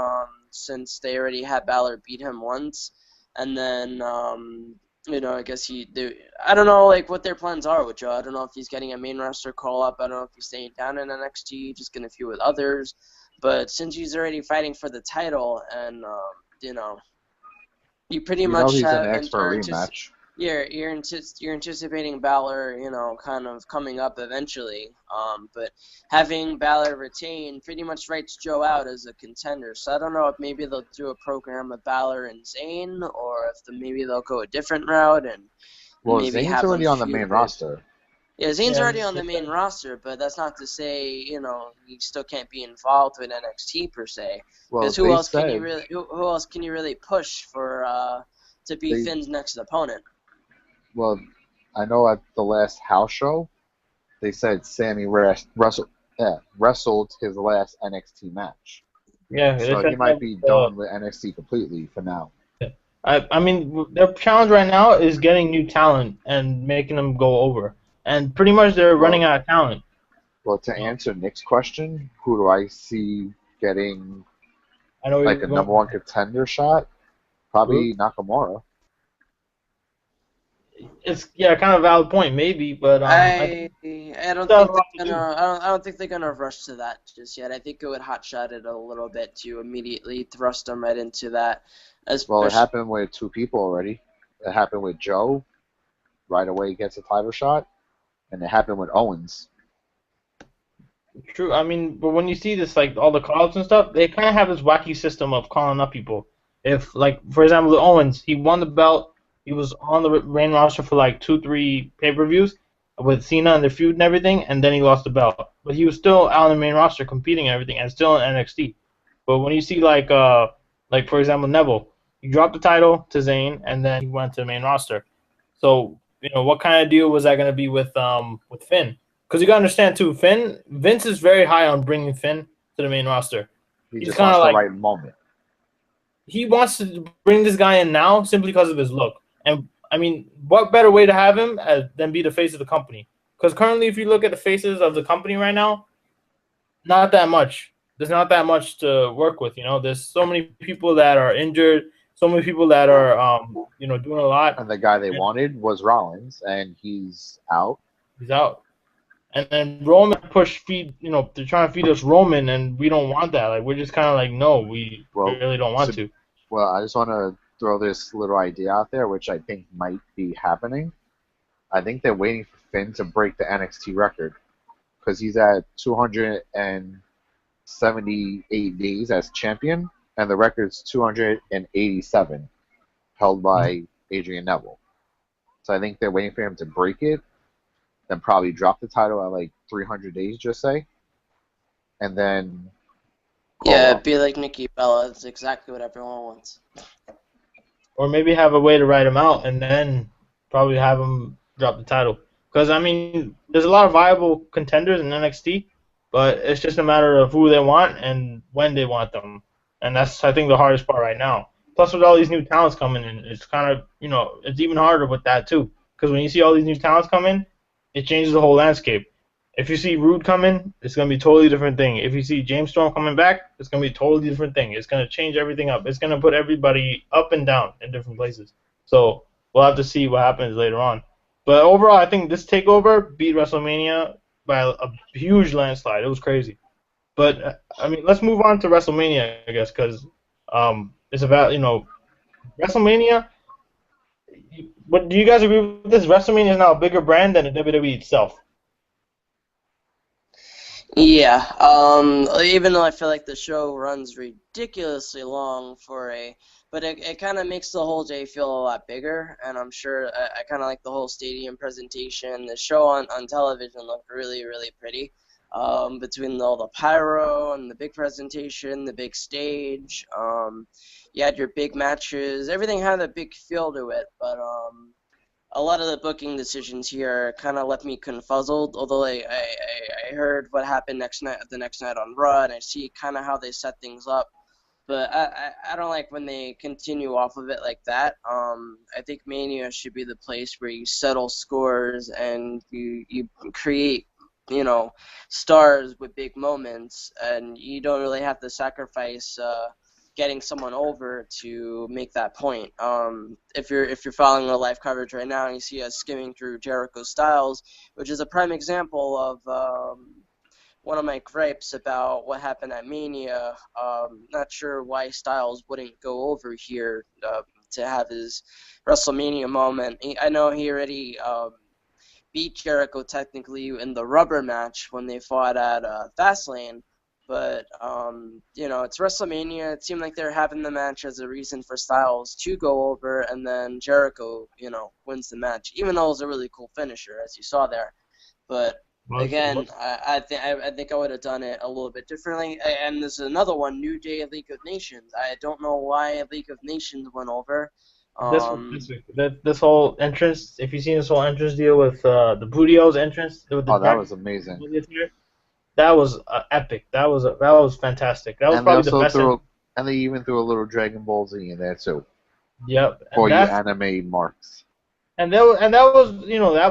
[SPEAKER 3] since they already had Balor beat him once. And then I guess I don't know, like, what their plans are with Joe. I don't know if he's getting a main roster call-up. I don't know if he's staying down in NXT, just going to feud with others. But since he's already fighting for the title, and, you pretty much
[SPEAKER 2] he's
[SPEAKER 3] have...
[SPEAKER 2] an ex for a rematch.
[SPEAKER 3] You're anticipating Balor, kind of coming up eventually. But having Balor retain pretty much writes Joe out as a contender. So I don't know if maybe they'll do a program with Balor and Zayn, or if maybe they'll go a different route and maybe
[SPEAKER 2] Zayn's
[SPEAKER 3] have
[SPEAKER 2] already
[SPEAKER 3] them
[SPEAKER 2] on the main
[SPEAKER 3] feud.
[SPEAKER 2] roster.
[SPEAKER 3] Yeah, Zayn's already on the main roster, but that's not to say he still can't be involved with NXT per se. Because who else can you really push for to be Finn's next opponent?
[SPEAKER 2] Well, I know at the last house show, they said Sammy wrestled his last NXT match.
[SPEAKER 1] Yeah,
[SPEAKER 2] so he might be done with NXT completely for now.
[SPEAKER 1] I mean, their challenge right now is getting new talent and making them go over. And pretty much they're running out of talent.
[SPEAKER 2] Well, to answer Nick's question, who do I see getting like a number one contender shot? Probably Nakamura.
[SPEAKER 1] It's kind of a valid point, maybe, but
[SPEAKER 3] I don't think they're gonna rush to that just yet. I think it would hotshot it a little bit to immediately thrust them right into that.
[SPEAKER 2] Well, it happened with two people already. It happened with Joe. Right away, he gets a title shot, and it happened with Owens.
[SPEAKER 1] True. I mean, but when you see this, like all the calls and stuff, they kind of have this wacky system of calling up people. If, like, for example, Owens, he won the belt. He was on the main roster for like 2-3 pay-per-views with Cena and their feud and everything, and then he lost the belt. But he was still out on the main roster competing and everything, and still in NXT. But when you see like for example Neville, he dropped the title to Zayn, and then he went to the main roster. So what kind of deal was that going to be with Finn? Because you got to understand too, Vince is very high on bringing Finn to the main roster.
[SPEAKER 2] He's just kind of like the right moment.
[SPEAKER 1] He wants to bring this guy in now simply because of his look. And, I mean, what better way to have him than be the face of the company? Because currently, if you look at the faces of the company right now, not that much. There's not that much to work with, There's so many people that are injured, so many people that are, doing a lot.
[SPEAKER 2] And the guy they wanted was Rollins, and he's out.
[SPEAKER 1] He's out. And then Roman they're trying to feed us Roman, and we don't want that. Like, we're just kind of like, no, we really don't want to.
[SPEAKER 2] Well, I just want to throw this little idea out there, which I think might be happening. I think they're waiting for Finn to break the NXT record because he's at 278 days as champion, and the record's 287, held by Adrian Neville. So I think they're waiting for him to break it, then probably drop the title at like 300 days, just say, and then...
[SPEAKER 3] Yeah, be like Nikki Bella. That's exactly what everyone wants.
[SPEAKER 1] Or maybe have a way to write him out and then probably have him drop the title. Because, I mean, there's a lot of viable contenders in NXT, but it's just a matter of who they want and when they want them. And that's, I think, the hardest part right now. Plus, with all these new talents coming in, it's kind of, it's even harder with that, too. Because when you see all these new talents come in, it changes the whole landscape. If you see Rude coming, it's gonna be a totally different thing. If you see James Storm coming back, it's gonna be a totally different thing. It's gonna change everything up. It's gonna put everybody up and down in different places. So we'll have to see what happens later on. But overall, I think this takeover beat WrestleMania by a huge landslide. It was crazy. But I mean, let's move on to WrestleMania, I guess, because it's about WrestleMania. But do you guys agree with this? WrestleMania is now a bigger brand than the WWE itself.
[SPEAKER 3] Yeah, even though I feel like the show runs ridiculously long but it kind of makes the whole day feel a lot bigger, and I'm sure I kind of like the whole stadium presentation. The show on television looked really, really pretty, between all the pyro and the big presentation, the big stage, you had your big matches, everything had a big feel to it, but, a lot of the booking decisions here kind of left me confuzzled, although I heard what happened the next night on Raw, and I see kind of how they set things up. But I don't like when they continue off of it like that. I think Mania should be the place where you settle scores and you create, stars with big moments, and you don't really have to sacrifice getting someone over to make that point. If you're following the live coverage right now and you see us skimming through Jericho Styles, which is a prime example of one of my gripes about what happened at Mania. Not sure why Styles wouldn't go over here to have his WrestleMania moment. I know he already beat Jericho technically in the rubber match when they fought at Fastlane. But, it's WrestleMania. It seemed like they're having the match as a reason for Styles to go over, and then Jericho, wins the match, even though it was a really cool finisher, as you saw there. But, again, I think I would have done it a little bit differently. And there's another one, New Day League of Nations. I don't know why League of Nations went over.
[SPEAKER 1] This whole entrance, if you've seen this whole entrance deal with the Booty-O's entrance. That
[SPEAKER 2] was amazing.
[SPEAKER 1] That was epic. That was fantastic. That was probably the best.
[SPEAKER 2] And they even threw a little Dragon Ball Z in there too.
[SPEAKER 1] Yep.
[SPEAKER 2] For you anime marks.
[SPEAKER 1] And that was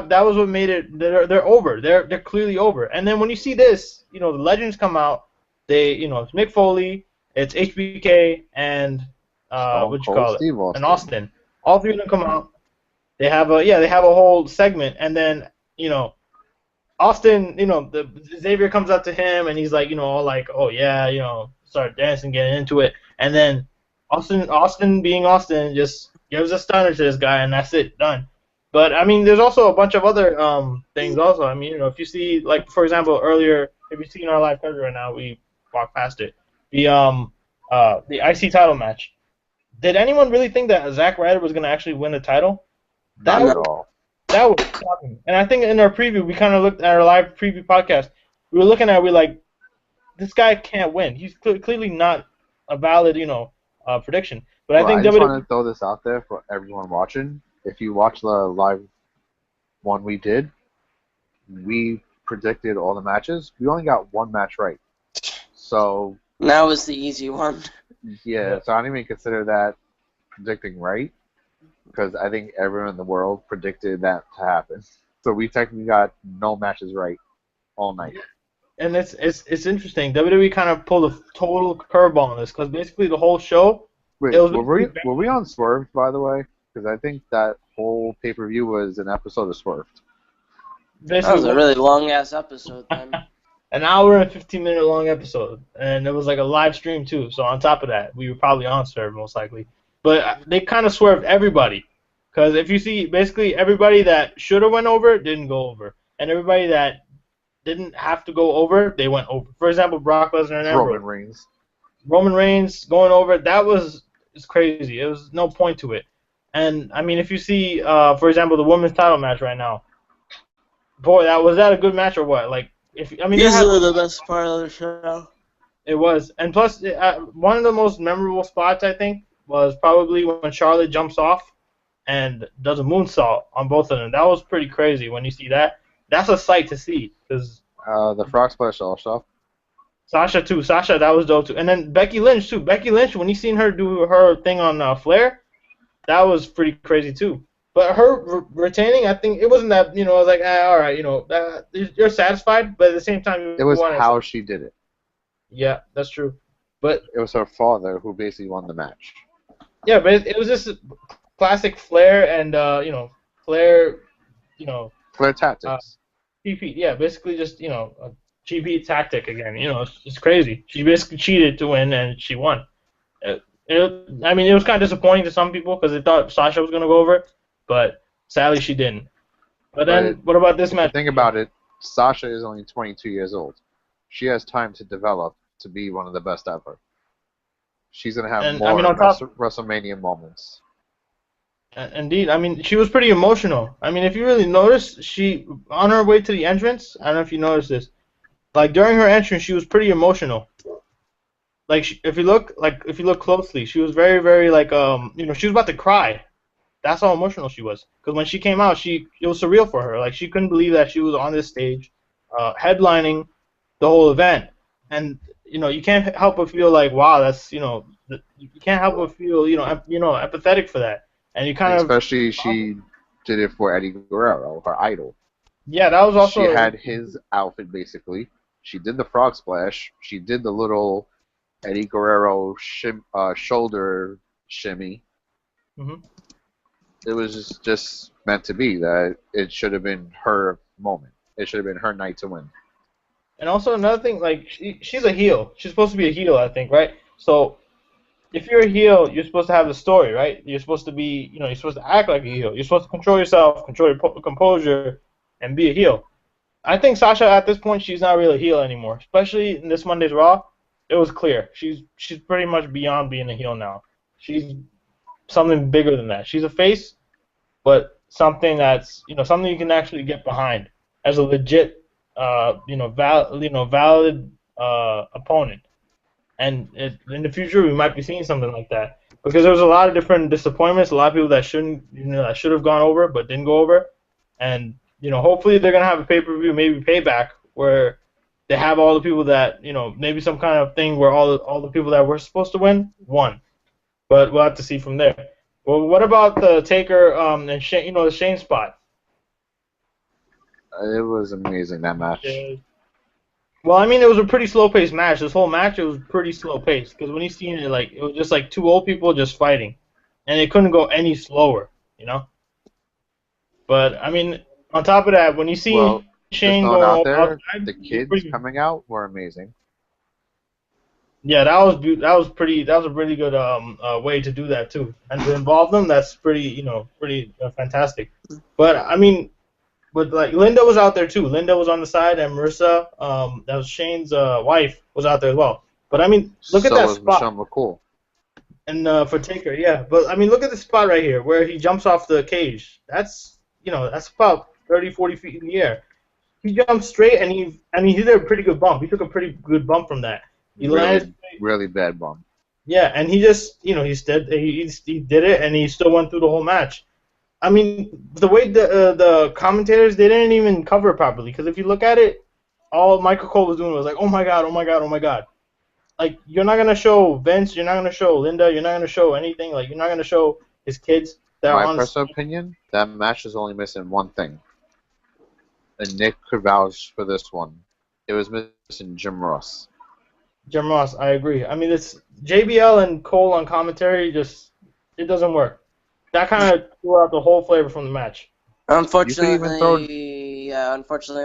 [SPEAKER 1] that was what made it. They're over. They're clearly over. And then when you see this, the legends come out. They it's Mick Foley, it's HBK, and what you call
[SPEAKER 2] Steve
[SPEAKER 1] it, and Austin. All three of them come out. They have a whole segment, and then Austin, Xavier comes up to him and he's like, all like, oh yeah, start dancing, getting into it, and then Austin being Austin, just gives a stunner to this guy, and that's it, done. But I mean, there's also a bunch of other things also. I mean, if you see, like for example, earlier, if you see in our live coverage right now, we walked past it. The IC title match. Did anyone really think that Zack Ryder was gonna actually win the title?
[SPEAKER 2] Not at all.
[SPEAKER 1] That was shocking. And I think in our preview, we kind of looked at our live preview podcast. We were looking at it, we're like, this guy can't win. He's clearly not a valid, prediction. But I think
[SPEAKER 2] I just want to throw this out there for everyone watching. If you watch the live one we did, we predicted all the matches. We only got one match right. So
[SPEAKER 3] that was the easy one.
[SPEAKER 2] Yeah, so I don't even consider that predicting right, because I think everyone in the world predicted that to happen. So we technically got no matches right all night.
[SPEAKER 1] And it's interesting. WWE kind of pulled a total curveball on this, because basically the whole show.
[SPEAKER 2] Wait, were we on Swerved, by the way? Because I think that whole pay-per-view was an episode of Swerved.
[SPEAKER 3] That was a really long-ass episode, then.
[SPEAKER 1] An hour and 15-minute long episode, and it was like a live stream too. So on top of that, we were probably on Swerve most likely. But they kind of swerved everybody, because if you see, basically everybody that should have went over didn't go over, and everybody that didn't have to go over, they went over. For example, Brock Lesnar and Ambrose. Roman Reigns going over, it's crazy. It was no point to it. And I mean, if you see, for example, the women's title match right now, boy, was that a good match or what? Like,
[SPEAKER 3] easily the best part of the show.
[SPEAKER 1] It was, and plus, one of the most memorable spots I think was probably when Charlotte jumps off and does a moonsault on both of them. That was pretty crazy when you see that. That's a sight to see. Cause
[SPEAKER 2] the frog splash also.
[SPEAKER 1] Sasha, that was dope too. And then Becky Lynch too. Becky Lynch, when you seen her do her thing on Flair, that was pretty crazy too. But her retaining, I think it wasn't that, I was like, all right, you're satisfied, but at the same time,
[SPEAKER 2] It
[SPEAKER 1] you
[SPEAKER 2] was
[SPEAKER 1] want to.
[SPEAKER 2] how she did it.
[SPEAKER 1] Yeah, that's true. But
[SPEAKER 2] It was her father who basically won the match.
[SPEAKER 1] yeah, but it was just classic Flair and Flair, you know,
[SPEAKER 2] Clear
[SPEAKER 1] uh,
[SPEAKER 2] tactics.
[SPEAKER 1] GP. Yeah, basically just a GP tactic again. It's crazy. She basically cheated to win, and she won. I mean, it was kind of disappointing to some people because they thought Sasha was gonna go over, but sadly she didn't. But
[SPEAKER 2] But
[SPEAKER 1] then, what about this
[SPEAKER 2] if you
[SPEAKER 1] match?
[SPEAKER 2] think about it, Sasha is only 22 years old. She has time to develop to be one of the best ever. She's going to have
[SPEAKER 1] And I mean,
[SPEAKER 2] more
[SPEAKER 1] on top,
[SPEAKER 2] WrestleMania moments.
[SPEAKER 1] indeed, I mean, she was pretty emotional. I mean, if you really notice, she on her way to the entrance. I don't know if you noticed this. Like during her entrance, she was pretty emotional. Like if you look closely, she was very, very like she was about to cry. That's how emotional she was. Because when she came out, it was surreal for her. Like she couldn't believe that she was on this stage, headlining the whole event, and you can't help but feel like, wow, that's you can't help but feel empathetic for that, and you kind of
[SPEAKER 2] Especially she did it for Eddie Guerrero, her idol.
[SPEAKER 1] yeah, that was
[SPEAKER 2] She
[SPEAKER 1] also
[SPEAKER 2] had his outfit basically. She did the frog splash. She did the little Eddie Guerrero shoulder shimmy.
[SPEAKER 1] mhm.
[SPEAKER 2] It was just meant to be that it should have been her moment. It should have been her night to win.
[SPEAKER 1] And also another thing, like she's a heel. She's supposed to be a heel, I think, right? So if you're a heel, you're supposed to have the story, right? You're supposed to be, you're supposed to act like a heel. You're supposed to control yourself, control your composure, and be a heel. I think Sasha at this point she's not really a heel anymore, especially in this Monday's Raw. It was clear she's pretty much beyond being a heel now. She's something bigger than that. She's a face, but something that's something you can actually get behind as a legit valid opponent. And in the future we might be seeing something like that because there was a lot of different disappointments, a lot of people that that should have gone over but didn't go over, and hopefully they're gonna have a pay-per-view, maybe Payback, where they have all the people that maybe some kind of thing where all the people that were supposed to won, but we'll have to see from there. Well, what about the Taker and Shane, the Shane spot?
[SPEAKER 2] It was amazing, that match.
[SPEAKER 1] Well, I mean, it was a pretty slow-paced match. This whole match, it was pretty slow-paced because when you seen it, like it was just like two old people just fighting, and it couldn't go any slower. But I mean, on top of that, when you see
[SPEAKER 2] Well, just
[SPEAKER 1] Shane
[SPEAKER 2] throwing
[SPEAKER 1] going
[SPEAKER 2] out there,
[SPEAKER 1] outside,
[SPEAKER 2] the kids coming out were amazing.
[SPEAKER 1] yeah, that was a really good way to do that too, and to involve them, that's pretty fantastic. But I mean, but like Linda was out there too. Linda was on the side, and Marissa, that was Shane's wife, was out there as well. But I mean, look at
[SPEAKER 2] So
[SPEAKER 1] that
[SPEAKER 2] was
[SPEAKER 1] spot.
[SPEAKER 2] Michelle McCool.
[SPEAKER 1] And for Taker, yeah. But I mean, look at the spot right here where he jumps off the cage. That's about 30, 40 feet in the air. He jumped straight, and he did a pretty good bump. He took a pretty good bump from that. He landed.
[SPEAKER 2] Really bad bump.
[SPEAKER 1] Yeah, and he just, he did it, and he still went through the whole match. I mean, the way the commentators, they didn't even cover it properly, because if you look at it, all Michael Cole was doing was like, oh my god, oh my god, oh my god. Like, you're not gonna show Vince, you're not gonna show Linda, you're not gonna show anything. Like, you're not gonna show his kids that are
[SPEAKER 2] My
[SPEAKER 1] on.
[SPEAKER 2] personal opinion, that match is only missing one thing. And Nick could vouch for this one. It was missing Jim Ross.
[SPEAKER 1] Jim Ross, I agree. I mean, it's JBL and Cole on commentary, it doesn't work. That kind of threw out the whole flavor from the match.
[SPEAKER 3] Unfortunately,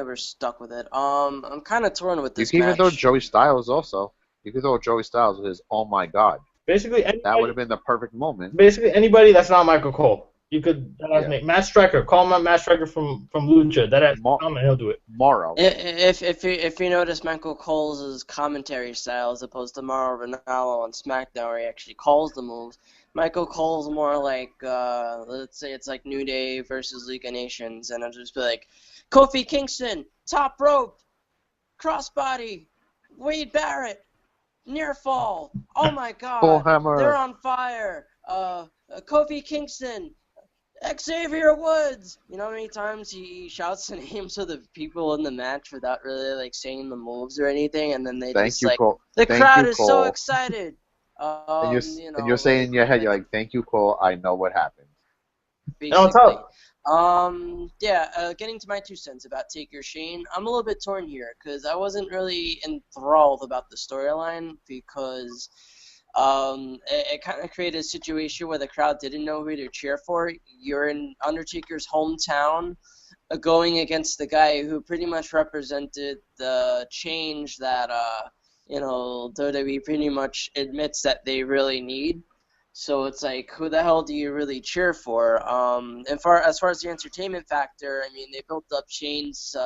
[SPEAKER 3] we're stuck with it. I'm kind of torn with this
[SPEAKER 2] You can
[SPEAKER 3] match.
[SPEAKER 2] even throw Joey Styles also. You could throw Joey Styles with his "Oh my God."
[SPEAKER 1] Basically,
[SPEAKER 2] That would have been the perfect moment.
[SPEAKER 1] Basically, anybody that's not Michael Cole, you could
[SPEAKER 2] Yeah.
[SPEAKER 1] Matt Striker. Call him up, Matt Striker from Lucha. That has comment, he'll do it.
[SPEAKER 2] Morrow.
[SPEAKER 3] If you notice Michael Cole's commentary style as opposed to Mauro Ranallo on SmackDown, where he actually calls the moves, Michael Cole's more like, let's say it's like New Day versus League of Nations, and it'll just be like, Kofi Kingston, top rope, crossbody, Wade Barrett, near fall, oh my god,
[SPEAKER 2] Bullhammer.
[SPEAKER 3] they're on fire, Kofi Kingston, Xavier Woods. You know how many times he shouts the names of the people in the match without really like saying the moves or anything, and then they
[SPEAKER 2] Thank you, Cole.
[SPEAKER 3] the
[SPEAKER 2] Thank
[SPEAKER 3] crowd
[SPEAKER 2] you,
[SPEAKER 3] is
[SPEAKER 2] Cole.
[SPEAKER 3] so excited.
[SPEAKER 2] And you're saying in your head, you're like, "Thank you, Cole. I know what happened."
[SPEAKER 1] And on
[SPEAKER 3] basically.
[SPEAKER 1] top,
[SPEAKER 3] Getting to my 2 cents about Taker Shane, I'm a little bit torn here because I wasn't really enthralled about the storyline because it kind of created a situation where the crowd didn't know who to cheer for. You're in Undertaker's hometown, going against the guy who pretty much represented the change that WWE pretty much admits that they really need. So it's like, who the hell do you really cheer for? And as far as the entertainment factor, I mean, they built up Shane's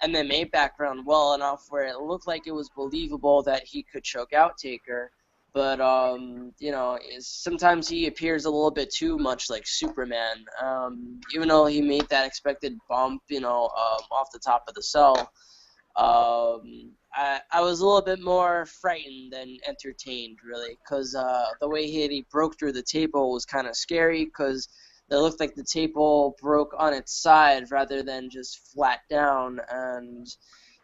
[SPEAKER 3] MMA background well enough where it looked like it was believable that he could choke out Taker. But sometimes he appears a little bit too much like Superman. Even though he made that expected bump, off the top of the cell. I was a little bit more frightened than entertained, really, because the way he broke through the table was kind of scary, because it looked like the table broke on its side rather than just flat down, and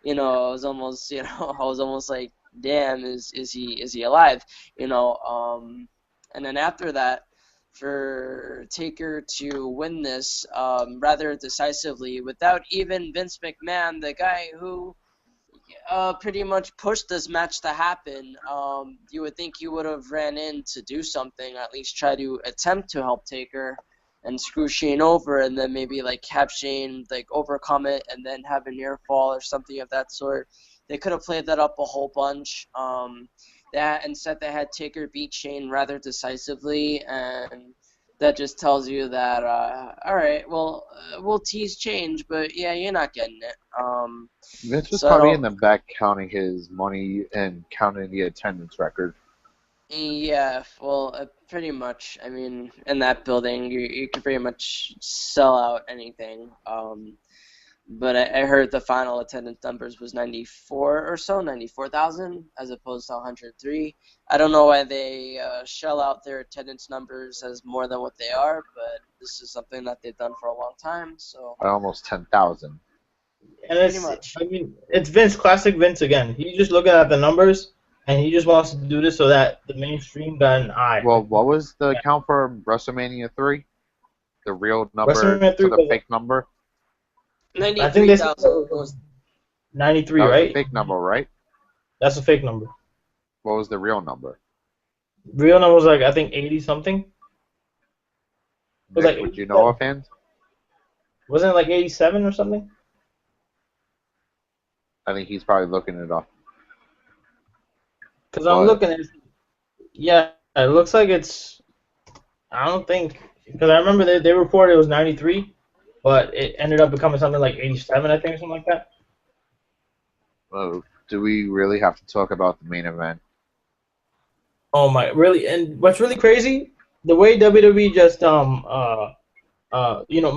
[SPEAKER 3] I was almost, I was almost like, damn, is he alive, and then after that, for Taker to win this rather decisively without even Vince McMahon, the guy who pretty much pushed this match to happen. You would think he would have ran in to do something, at least try to attempt to help Taker and screw Shane over, and then maybe like have Shane like overcome it and then have a near fall or something of that sort. They could have played that up a whole bunch. That instead they had Taker beat Shane rather decisively, and that just tells you that all right, well, we'll tease change, but yeah, you're not getting it.
[SPEAKER 2] Vince was
[SPEAKER 3] So I
[SPEAKER 2] probably in
[SPEAKER 3] don't.
[SPEAKER 2] the back counting his money and counting the attendance record.
[SPEAKER 3] Yeah, well, pretty much. I mean, in that building, you can pretty much sell out anything. But I heard the final attendance numbers was 94 or so, 94,000, as opposed to 103. I don't know why they shell out their attendance numbers as more than what they are, but this is something that they've done for a long time, so
[SPEAKER 2] Almost 10,000.
[SPEAKER 1] and
[SPEAKER 3] pretty
[SPEAKER 1] it's,
[SPEAKER 3] much.
[SPEAKER 1] I mean, it's Vince, classic Vince again. He's just looking at the numbers, and he just wants to do this so that the mainstream got an eye.
[SPEAKER 2] Well,
[SPEAKER 1] Like,
[SPEAKER 2] what was the count for WrestleMania 3? The real number
[SPEAKER 1] WrestleMania
[SPEAKER 2] to
[SPEAKER 1] 3
[SPEAKER 2] the
[SPEAKER 1] was,
[SPEAKER 2] fake number?
[SPEAKER 1] I think they said it
[SPEAKER 3] 93,000
[SPEAKER 1] was
[SPEAKER 3] was
[SPEAKER 1] 93,
[SPEAKER 2] That was the
[SPEAKER 1] right?
[SPEAKER 2] fake number, right?
[SPEAKER 1] That's a fake number.
[SPEAKER 2] What was the real number?
[SPEAKER 1] Real number was like, I think 80 something. It was
[SPEAKER 2] Nick,
[SPEAKER 1] like
[SPEAKER 2] would you know
[SPEAKER 1] 87.
[SPEAKER 2] offhand?
[SPEAKER 1] Wasn't it like 87 or something?
[SPEAKER 2] I think he's probably looking it up.
[SPEAKER 1] Because I'm
[SPEAKER 2] But
[SPEAKER 1] looking at it. Yeah, it looks like it's, I don't think, because I remember they reported it was 93, but it ended up becoming something like 87, I think, or something like that.
[SPEAKER 2] do we really have to talk about the main event?
[SPEAKER 1] Oh my, really? And what's really crazy, the way WWE just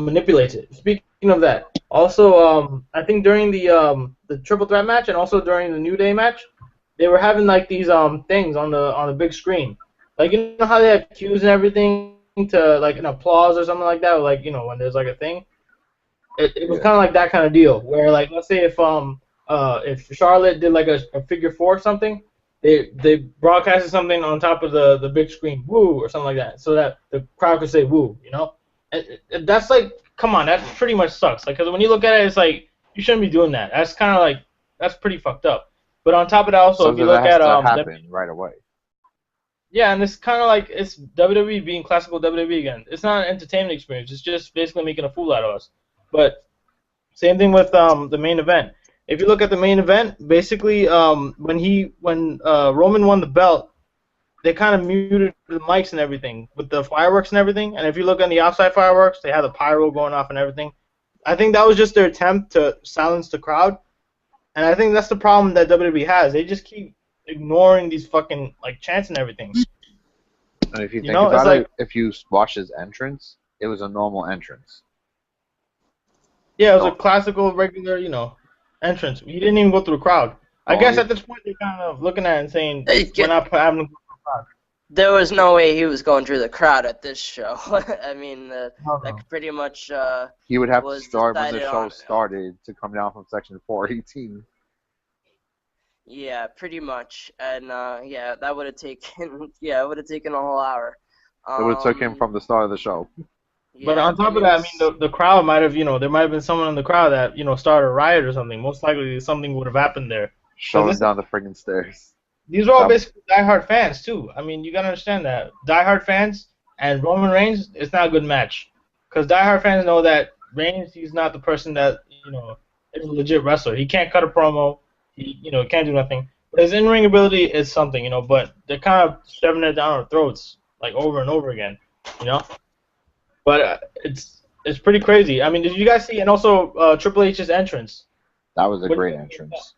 [SPEAKER 1] manipulates it. Speaking of that, also I think during the triple threat match and also during the New Day match, they were having like these things on the big screen. Like, you know how they have cues and everything to like an applause or something like that, or like, when there's like a thing. It was
[SPEAKER 2] Yeah.
[SPEAKER 1] kind of like that kind of deal, where like, let's say if Charlotte did like a figure four or something, they broadcasted something on top of the big screen, woo, or something like that, so that the crowd could say woo, And that's like, come on, that pretty much sucks. Like, because when you look at it, it's like you shouldn't be doing that. That's kind of like, that's pretty fucked up. But on top of that, also, if
[SPEAKER 2] Something
[SPEAKER 1] you
[SPEAKER 2] that
[SPEAKER 1] look
[SPEAKER 2] has
[SPEAKER 1] at
[SPEAKER 2] to happen right away.
[SPEAKER 1] yeah, and it's kind of like it's WWE being classical WWE again. It's not an entertainment experience. It's just basically making a fool out of us. But same thing with the main event. If you look at the main event, basically when Roman won the belt, they kind of muted the mics and everything with the fireworks and everything. And if you look on the outside fireworks, they had the pyro going off and everything. I think that was just their attempt to silence the crowd. And I think that's the problem that WWE has. They just keep ignoring these fucking like chants and everything.
[SPEAKER 2] And if you
[SPEAKER 1] You
[SPEAKER 2] think
[SPEAKER 1] know, it's
[SPEAKER 2] about
[SPEAKER 1] like,
[SPEAKER 2] it, if you watch his entrance, it was a normal entrance.
[SPEAKER 1] yeah, it was a
[SPEAKER 2] The,
[SPEAKER 1] classical, regular, entrance. He didn't even go through the crowd.
[SPEAKER 2] the
[SPEAKER 1] I guess
[SPEAKER 2] only
[SPEAKER 1] at this point they're kind of looking at it and saying
[SPEAKER 3] It
[SPEAKER 1] we're
[SPEAKER 3] get-
[SPEAKER 1] not having him go through the crowd.
[SPEAKER 3] There was no way he was going through the crowd at this show. I mean,
[SPEAKER 1] No,
[SPEAKER 3] that
[SPEAKER 1] no.
[SPEAKER 3] pretty much
[SPEAKER 2] he would have to
[SPEAKER 3] was
[SPEAKER 2] start when the
[SPEAKER 3] decided
[SPEAKER 2] show
[SPEAKER 3] on.
[SPEAKER 2] started to come down from section 418.
[SPEAKER 3] Yeah, pretty much, and yeah, that would have taken it would have taken a whole hour.
[SPEAKER 2] It would have took him
[SPEAKER 3] Um,
[SPEAKER 2] from the start of the show.
[SPEAKER 1] But
[SPEAKER 3] Yeah,
[SPEAKER 1] on top
[SPEAKER 3] and
[SPEAKER 1] of
[SPEAKER 3] it
[SPEAKER 1] that, I mean,
[SPEAKER 3] was.
[SPEAKER 1] the crowd might have, there might have been someone in the crowd that, started a riot or something. Most likely something would have happened there. Because
[SPEAKER 2] Showing down the friggin' stairs.
[SPEAKER 1] these are all
[SPEAKER 2] That,
[SPEAKER 1] basically diehard fans, too. I mean, you got to understand that. Diehard fans and Roman Reigns, it's not a good match. Because diehard fans know that Reigns, he's not the person that, is a legit wrestler. He can't cut a promo. He, can't do nothing. But his in-ring ability is something, but they're kind of shoving it down our throats, like, over and over again, you know? But it's pretty crazy. I mean, did you guys see? And also Triple H's entrance.
[SPEAKER 2] that was a
[SPEAKER 1] What do you
[SPEAKER 2] great
[SPEAKER 1] think about that?
[SPEAKER 2] entrance.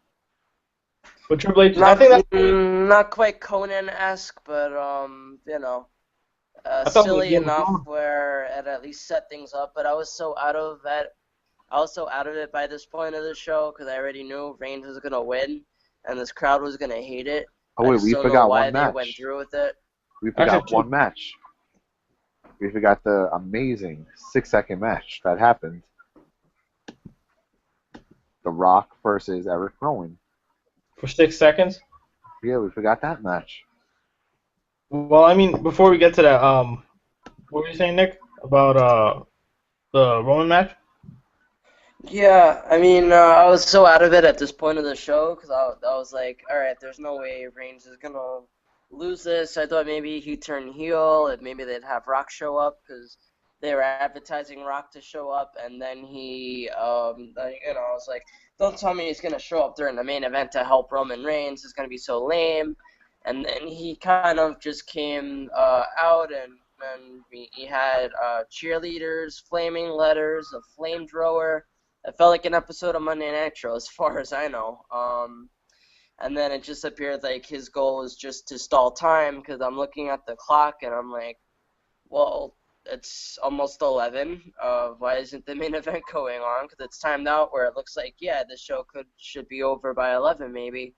[SPEAKER 1] But Triple H, I
[SPEAKER 3] Not
[SPEAKER 1] think that's.
[SPEAKER 3] not quite Conan-esque, but
[SPEAKER 1] I thought it was
[SPEAKER 3] silly
[SPEAKER 1] Game of
[SPEAKER 3] enough
[SPEAKER 1] Thrones.
[SPEAKER 3] where it at least set things up. But I was so out of that. I was so out of it by this point of the show because I already knew Reigns was gonna win, and this crowd was gonna hate it.
[SPEAKER 2] Oh
[SPEAKER 3] I
[SPEAKER 2] wait,
[SPEAKER 3] just
[SPEAKER 2] we
[SPEAKER 3] don't know
[SPEAKER 2] forgot
[SPEAKER 3] why
[SPEAKER 2] one
[SPEAKER 3] they went
[SPEAKER 2] match.
[SPEAKER 3] through with it.
[SPEAKER 2] We
[SPEAKER 1] Actually,
[SPEAKER 2] forgot one match. We forgot the amazing 6-second match that happened. The Rock versus Eric Rowan.
[SPEAKER 1] For 6 seconds.
[SPEAKER 2] Yeah, we forgot that match.
[SPEAKER 1] Well, I mean, before we get to that, what were you saying, Nick, about the Roman match?
[SPEAKER 3] Yeah, I mean, I was so out of it at this point of the show because I was like, all right, there's no way Reigns is gonna lose this. I thought maybe he'd turn heel, and maybe they'd have Rock show up because they were advertising Rock to show up, and then I was like, don't tell me he's gonna show up during the main event to help Roman Reigns. It's gonna be so lame. And then he kind of just came out, and he had cheerleaders, flaming letters, a flamethrower. It felt like an episode of Monday Nitro, as far as I know. And then it just appeared like his goal was just to stall time because I'm looking at the clock and I'm like, well, it's almost 11. Why isn't the main event going on? Because it's timed out where it looks like, yeah, the show should be over by 11 maybe.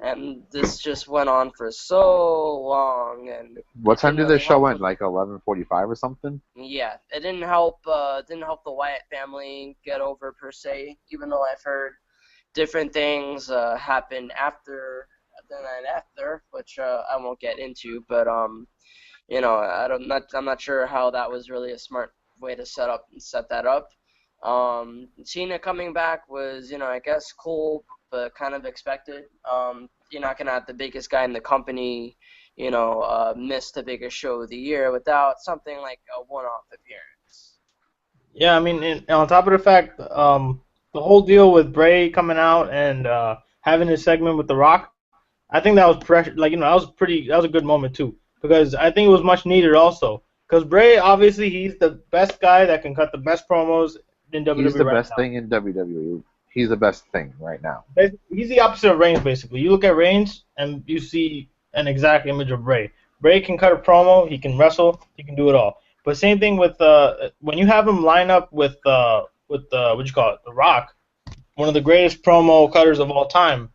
[SPEAKER 3] And this just went on for so long, and
[SPEAKER 2] What
[SPEAKER 3] it
[SPEAKER 2] time
[SPEAKER 3] didn't
[SPEAKER 2] did
[SPEAKER 3] really
[SPEAKER 2] the show
[SPEAKER 3] help
[SPEAKER 2] end? Like 11:45 or something?
[SPEAKER 3] yeah, it didn't help. Didn't help the Wyatt family get over per se. Even though I've heard different things happened after the night after, which I won't get into. But I'm not sure how that was really a smart way to set that up. Cena coming back was, I guess cool, but kind of expected. You're not gonna have the biggest guy in the company missed the biggest show of the year without something like a one-off appearance.
[SPEAKER 1] Yeah, I mean, on top of the fact, the whole deal with Bray coming out and having his segment with The Rock, I think that was pressure. Like, that was a good moment too, because I think it was much needed also. Because Bray, obviously, he's the best guy that can cut the best promos in
[SPEAKER 2] He's
[SPEAKER 1] WWE
[SPEAKER 2] the
[SPEAKER 1] right
[SPEAKER 2] best
[SPEAKER 1] now.
[SPEAKER 2] thing in WWE. He's the best thing right now.
[SPEAKER 1] He's the opposite of Reigns, basically. You look at Reigns and you see an exact image of Bray. Bray can cut a promo, he can wrestle, he can do it all. But same thing with when you have him line up with what you call it, The Rock, one of the greatest promo cutters of all time.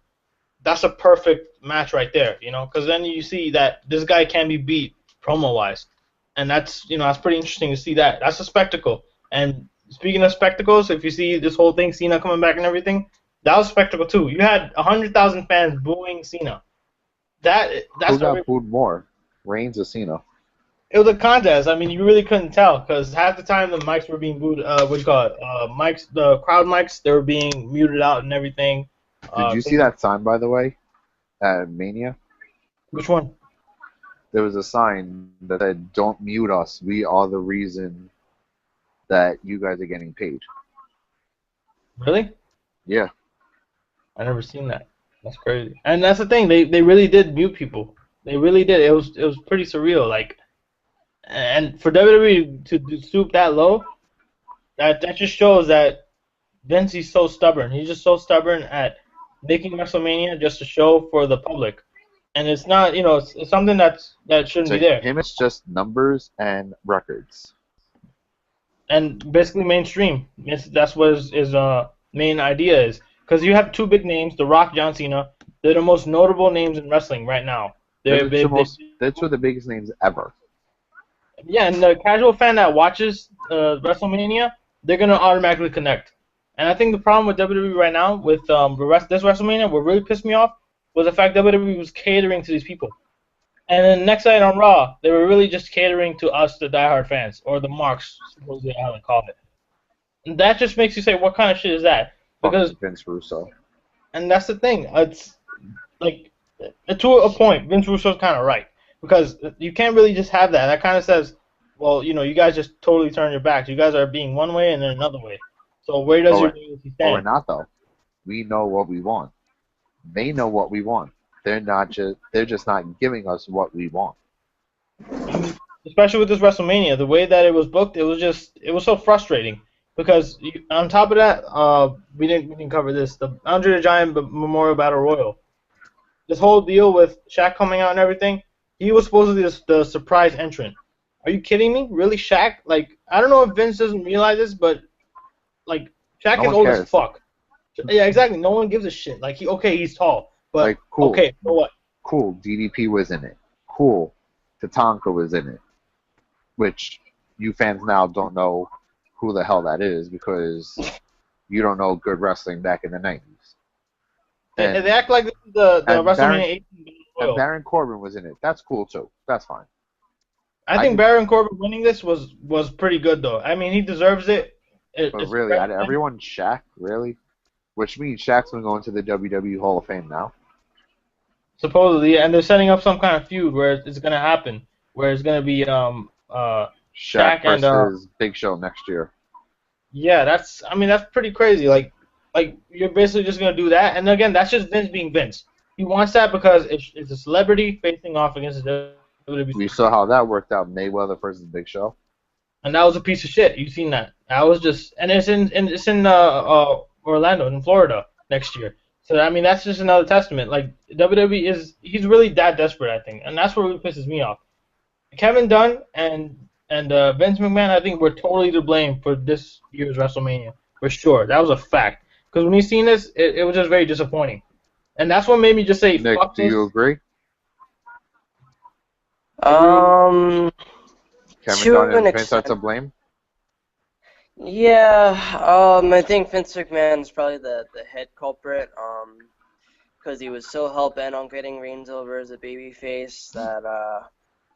[SPEAKER 1] That's a perfect match right there, because then you see that this guy can be beat promo wise, and that's pretty interesting to see that. That's a spectacle. And speaking of spectacles, if you see this whole thing, Cena coming back and everything, that was a spectacle too. You had 100,000 fans booing Cena.
[SPEAKER 2] Who
[SPEAKER 1] That's
[SPEAKER 2] got booed more? Reigns or Cena?
[SPEAKER 1] It was a contest. I mean, you really couldn't tell because half the time the mics were being booed. What do you call it? Mics, the crowd mics, they were being muted out and everything.
[SPEAKER 2] Did you see that sign, by the way, at Mania?
[SPEAKER 1] Which one?
[SPEAKER 2] There was a sign that said, "Don't mute us. We are the reason that you guys are getting paid."
[SPEAKER 1] Really?
[SPEAKER 2] Yeah.
[SPEAKER 1] I never seen that. That's crazy. And that's the thing. They really did mute people. They really did. It was pretty surreal. Like, and for WWE to stoop that low, that just shows that Vince is so stubborn. He's just so stubborn at making WrestleMania just a show for the public, and it's not. It's something that shouldn't
[SPEAKER 2] To
[SPEAKER 1] be there.
[SPEAKER 2] him, it's just numbers and records.
[SPEAKER 1] And basically mainstream. That's what his main idea is. Because you have two big names, The Rock, John Cena. They're the most notable names in wrestling right now.
[SPEAKER 2] They're two of the biggest names ever.
[SPEAKER 1] Yeah, and the casual fan that watches WrestleMania, they're gonna automatically connect. And I think the problem with WWE right now, with this WrestleMania, what really pissed me off was the fact that WWE was catering to these people. And then next night on Raw, they were really just catering to us, the diehard fans, or the marks, supposedly how they call it. And that just makes you say, what kind of shit is that? Because,
[SPEAKER 2] Fucking Vince Russo.
[SPEAKER 1] and that's the thing, it's like, to a point, Vince Russo's kind of right. Because you can't really just have that. That kind of says, well, you guys just totally turn your backs. You guys are being one way and then another way. So where does your loyalty
[SPEAKER 2] But we're
[SPEAKER 1] stand?
[SPEAKER 2] not though. We know what we want. They know what we want. They're just not giving us what we want.
[SPEAKER 1] I mean, especially with this WrestleMania, the way that it was booked, it was so frustrating because on top of that, we didn't cover this, the Andre the Giant Memorial Battle Royal. This whole deal with Shaq coming out and everything, he was supposedly the surprise entrant. Are you kidding me? Really, Shaq? Like, I don't know if Vince doesn't realize this, but like, Shaq is old as fuck. Yeah, exactly. No one gives a shit. Like, he's tall, but
[SPEAKER 2] like, cool.
[SPEAKER 1] Okay, so what?
[SPEAKER 2] Cool, DDP was in it. Cool, Tatanka was in it. Which you fans now don't know who the hell that is because you don't know good wrestling back in the 90s.
[SPEAKER 1] And they act like this is the WrestleMania 18 Battle
[SPEAKER 2] And Baron Corbin was in it. That's cool too. That's fine.
[SPEAKER 1] I think Baron Corbin winning this was pretty good though. I mean, he deserves it.
[SPEAKER 2] But really, out of everyone, Shaq, really? Which means Shaq's going to go into the WWE Hall of Fame now.
[SPEAKER 1] Supposedly, and they're setting up some kind of feud where it's going to happen, where it's going to be
[SPEAKER 2] Shaq versus Big Show next year.
[SPEAKER 1] Yeah, that's pretty crazy. Like you're basically just going to do that, and again, that's just Vince being Vince. He wants that because it's a celebrity facing off against the WWE.
[SPEAKER 2] We saw how that worked out, Mayweather versus Big Show.
[SPEAKER 1] And that was a piece of shit. You've seen that. That was just, and it's in Orlando, in Florida next year. So I mean, that's just another testament. Like WWE he's really that desperate, I think, and that's what really pisses me off. Kevin Dunn and Vince McMahon, I think, were totally to blame for this year's WrestleMania for sure. That was a fact. Because when you seen this, it was just very disappointing, and that's what made me just say,
[SPEAKER 2] Nick,
[SPEAKER 1] fuck
[SPEAKER 2] do
[SPEAKER 1] this.
[SPEAKER 2] you agree?
[SPEAKER 3] Kevin
[SPEAKER 2] Dunn and Vince are to blame?
[SPEAKER 3] Yeah, I think Vince McMahon is probably the head culprit, because he was so hell-bent on getting Reigns over as a babyface that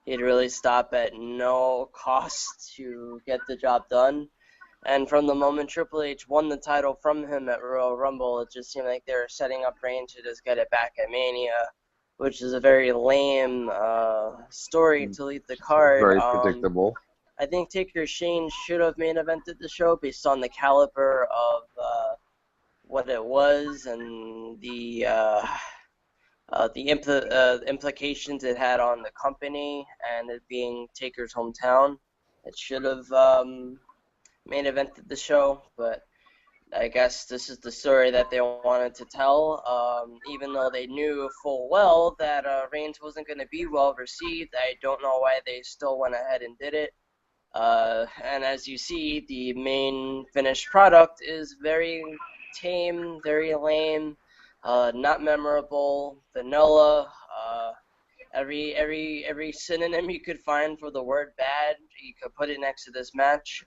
[SPEAKER 3] he'd really stop at no cost to get the job done. And from the moment Triple H won the title from him at Royal Rumble, it just seemed like they were setting up Reigns to just get it back at Mania, which is a very lame story to lead the card.
[SPEAKER 2] Very predictable.
[SPEAKER 3] I think Taker Shane should have main evented the show based on the caliber of what it was and the implications it had on the company and it being Taker's hometown. It should have main evented the show, but I guess this is the story that they wanted to tell, even though they knew full well that Reigns wasn't going to be well received. I don't know why they still went ahead and did it. And as you see, the main finished product is very tame, very lame, not memorable, vanilla. Every synonym you could find for the word bad, you could put it next to this match.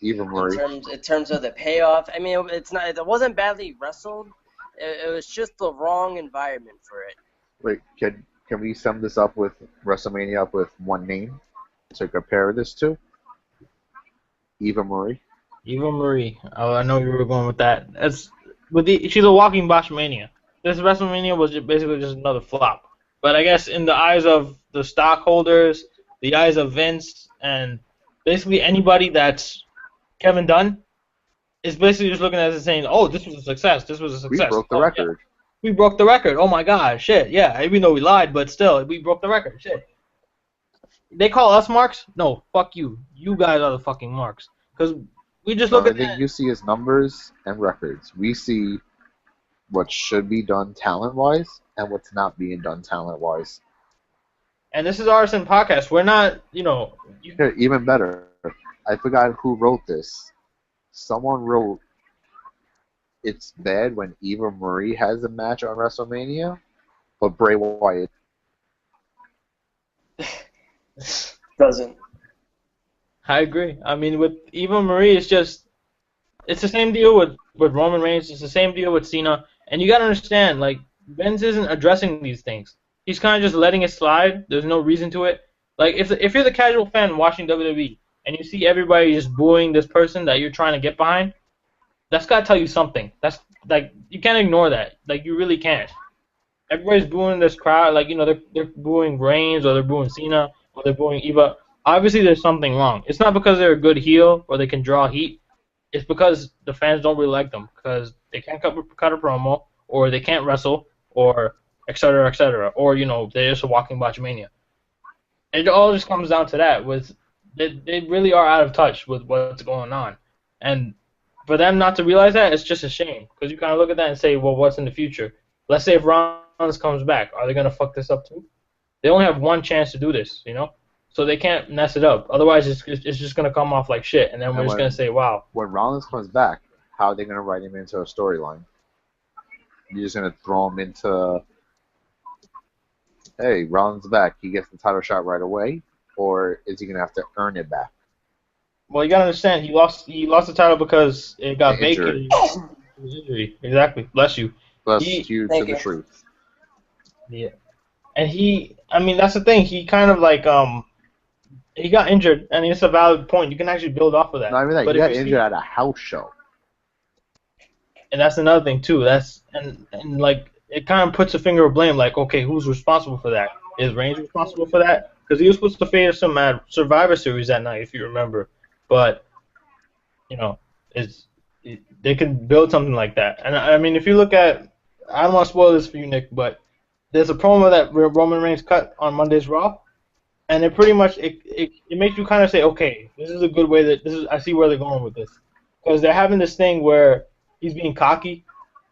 [SPEAKER 2] Even Murray.
[SPEAKER 3] In terms of the payoff, I mean, it wasn't badly wrestled. It was just the wrong environment for it.
[SPEAKER 2] Wait, can we sum this up with WrestleMania up with one name to compare this to? Eva Marie.
[SPEAKER 1] Eva Marie. Oh, I know you were going with that. She's a walking botchmania. This WrestleMania was basically just another flop. But I guess in the eyes of the stockholders, the eyes of Vince, and basically anybody that's Kevin Dunn, is basically just looking at it and saying, oh, this was a success. This was a success.
[SPEAKER 2] We broke the record.
[SPEAKER 1] Yeah. We broke the record. Oh, my God. Shit. Yeah, even though we lied, but still, we broke the record. Shit. They call us marks? No, fuck you. You guys are the fucking marks. Because we just look at
[SPEAKER 2] the only thing you see is numbers and records. We see what should be done talent-wise and what's not being done talent-wise.
[SPEAKER 1] And this is RSN Podcast. We're not,
[SPEAKER 2] Here, even better. I forgot who wrote this. Someone wrote, it's bad when Eva Marie has a match on WrestleMania, but Bray Wyatt
[SPEAKER 3] doesn't.
[SPEAKER 1] I agree. I mean, with Eva Marie, it's the same deal with Roman Reigns. It's the same deal with Cena. And you got to understand, like, Vince isn't addressing these things. he's kind of just letting it slide. There's no reason to it. Like if you're the casual fan watching WWE and you see everybody just booing this person that you're trying to get behind, that's gotta tell you something. That's like you can't ignore that. Like you really can't. Everybody's booing this crowd. Like they're booing Reigns or they're booing Cena or they're booing Eva. Obviously there's something wrong. It's not because they're a good heel or they can draw heat. It's because the fans don't really like them because they can't cut a promo or they can't wrestle or et cetera, et cetera. Or they're just a walking botchamania. It all just comes down to that. They really are out of touch with what's going on, and for them not to realize that, it's just a shame. Because you kind of look at that and say, well, what's in the future? Let's say if Rollins comes back, are they gonna fuck this up too? They only have one chance to do this, so they can't mess it up. Otherwise, it's just gonna come off like shit, and then we're just gonna say, wow.
[SPEAKER 2] When Rollins comes back, how are they gonna write him into a storyline? You're just gonna throw him into, hey, Rollins back, he gets the title shot right away, or is he gonna have to earn it back?
[SPEAKER 1] Well, you gotta understand, he lost the title because it got vacated. Injury. Exactly. Bless you.
[SPEAKER 2] Bless you to the truth.
[SPEAKER 1] Yeah. And that's the thing. He kind of like he got injured, and it's a valid point. You can actually build off of that.
[SPEAKER 2] Not even that. He got injured at a house show.
[SPEAKER 1] And that's another thing too. And like it kind of puts a finger of blame. Like, okay, who's responsible for that? Is Reigns responsible for that? Because he was supposed to face some at Survivor Series that night, if you remember. But they could build something like that. And I mean, if you look at, I don't want to spoil this for you, Nick, but there's a promo that Roman Reigns cut on Monday's Raw, and it pretty much it makes you kind of say, okay, this is a good way I see where they're going with this, because they're having this thing where he's being cocky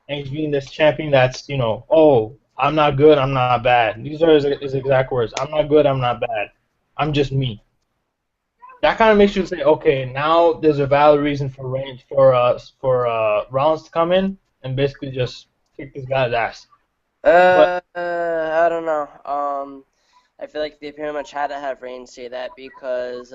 [SPEAKER 1] and he's being this champion that's oh, I'm not good, I'm not bad. These are his exact words. I'm not good, I'm not bad. I'm just me. That kind of makes you say, okay, now there's a valid reason for Rollins to come in and basically just kick this guy's ass.
[SPEAKER 3] I don't know. I feel like they pretty much had to have Reigns say that because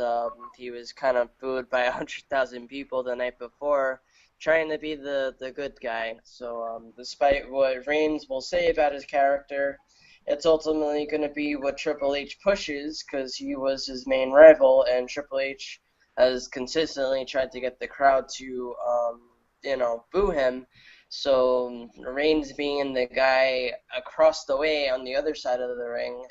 [SPEAKER 3] he was kind of booed by 100,000 people the night before, trying to be the good guy. So despite what Reigns will say about his character, it's ultimately going to be what Triple H pushes because he was his main rival, and Triple H has consistently tried to get the crowd to, boo him. So Reigns being the guy across the way on the other side of the ring,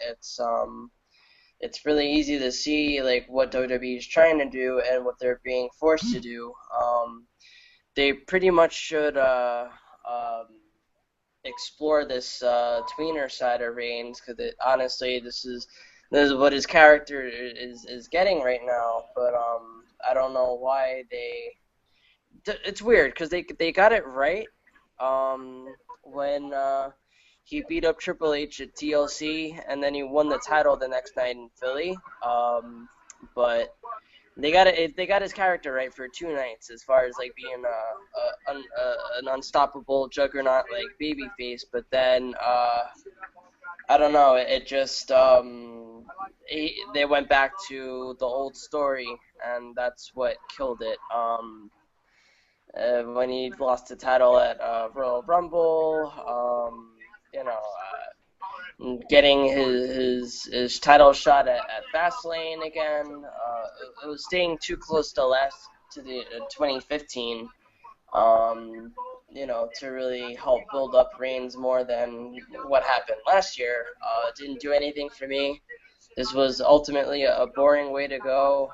[SPEAKER 3] it's really easy to see like what WWE is trying to do and what they're being forced to do. They pretty much should explore this tweener side of Reigns because honestly this is what his character is getting right now. But I don't know why it's weird because they got it right when he beat up Triple H at TLC and then he won the title the next night in Philly. But they got his character right for 2 nights as far as like being an unstoppable juggernaut like babyface. But then I don't know, it just they went back to the old story and that's what killed it. When he lost the title at Royal Rumble, getting his title shot at Fastlane again. It was staying too close to the 2015, to really help build up Reigns more than what happened last year. It didn't do anything for me. This was ultimately a boring way to go.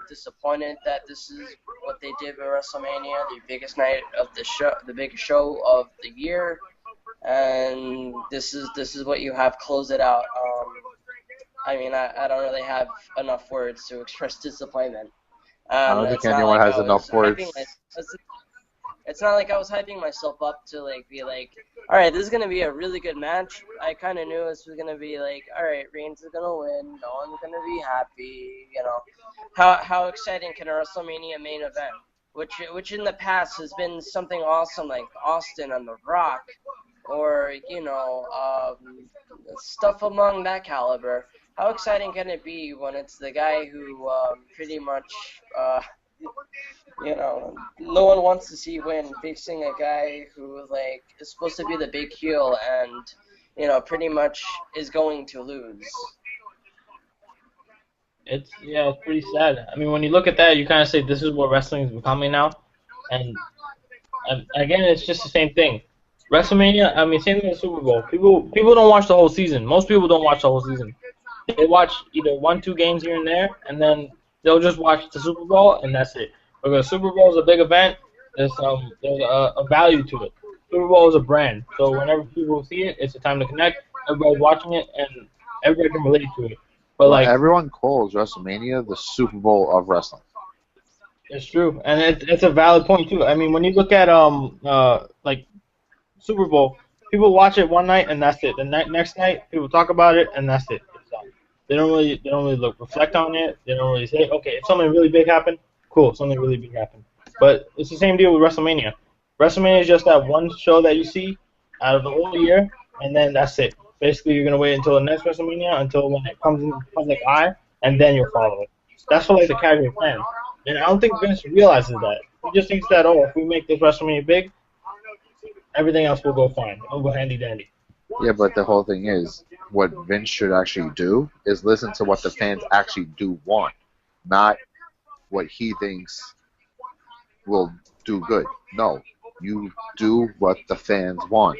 [SPEAKER 3] Disappointed that this is what they did with WrestleMania, the biggest night of the show, the biggest show of the year. And this is what you have. Close it out. I mean, I don't really have enough words to express disappointment.
[SPEAKER 2] I don't think anyone has enough words.
[SPEAKER 3] It's not like I was hyping myself up to like be like, all right, this is gonna be a really good match. I kind of knew this was gonna be like, all right, Reigns is gonna win. No one's gonna be happy. How exciting can a WrestleMania main event, which in the past has been something awesome like Austin and The Rock, or stuff among that caliber. How exciting can it be when it's the guy who pretty much no one wants to see win facing a guy who like is supposed to be the big heel and pretty much is going to lose.
[SPEAKER 1] It's pretty sad. I mean, when you look at that, you kind of say this is what wrestling is becoming now, and again, it's just the same thing. WrestleMania, I mean, same thing with Super Bowl. People don't watch the whole season. Most people don't watch the whole season. They watch either 1-2 games here and there, and then they'll just watch the Super Bowl, and that's it. Because Super Bowl is a big event, there's a value to it. Super Bowl is a brand, so whenever people see it, it's a time to connect. Everybody's watching it, and everybody can relate to it. But
[SPEAKER 2] Well,
[SPEAKER 1] like,
[SPEAKER 2] everyone calls WrestleMania the Super Bowl of wrestling.
[SPEAKER 1] it's true, and it's a valid point too. I mean, when you look at like Super Bowl, people watch it one night and that's it. The next night, people talk about it and that's it. It's done. They don't really reflect on it. They don't really say, okay, if something really big happened, cool, something really big happened. But it's the same deal with WrestleMania. WrestleMania is just that one show that you see out of the whole year, and then that's it. Basically, you're gonna wait until the next WrestleMania, until when it comes in public eye, and then you'll follow it. That's for like the casual fan. And I don't think Vince realizes that. He just thinks that, oh, if we make this WrestleMania big, everything else will go fine. It'll go handy dandy.
[SPEAKER 2] Yeah, but the whole thing is, what Vince should actually do is listen to what the fans actually do want, not what he thinks will do good. No, you do what the fans want.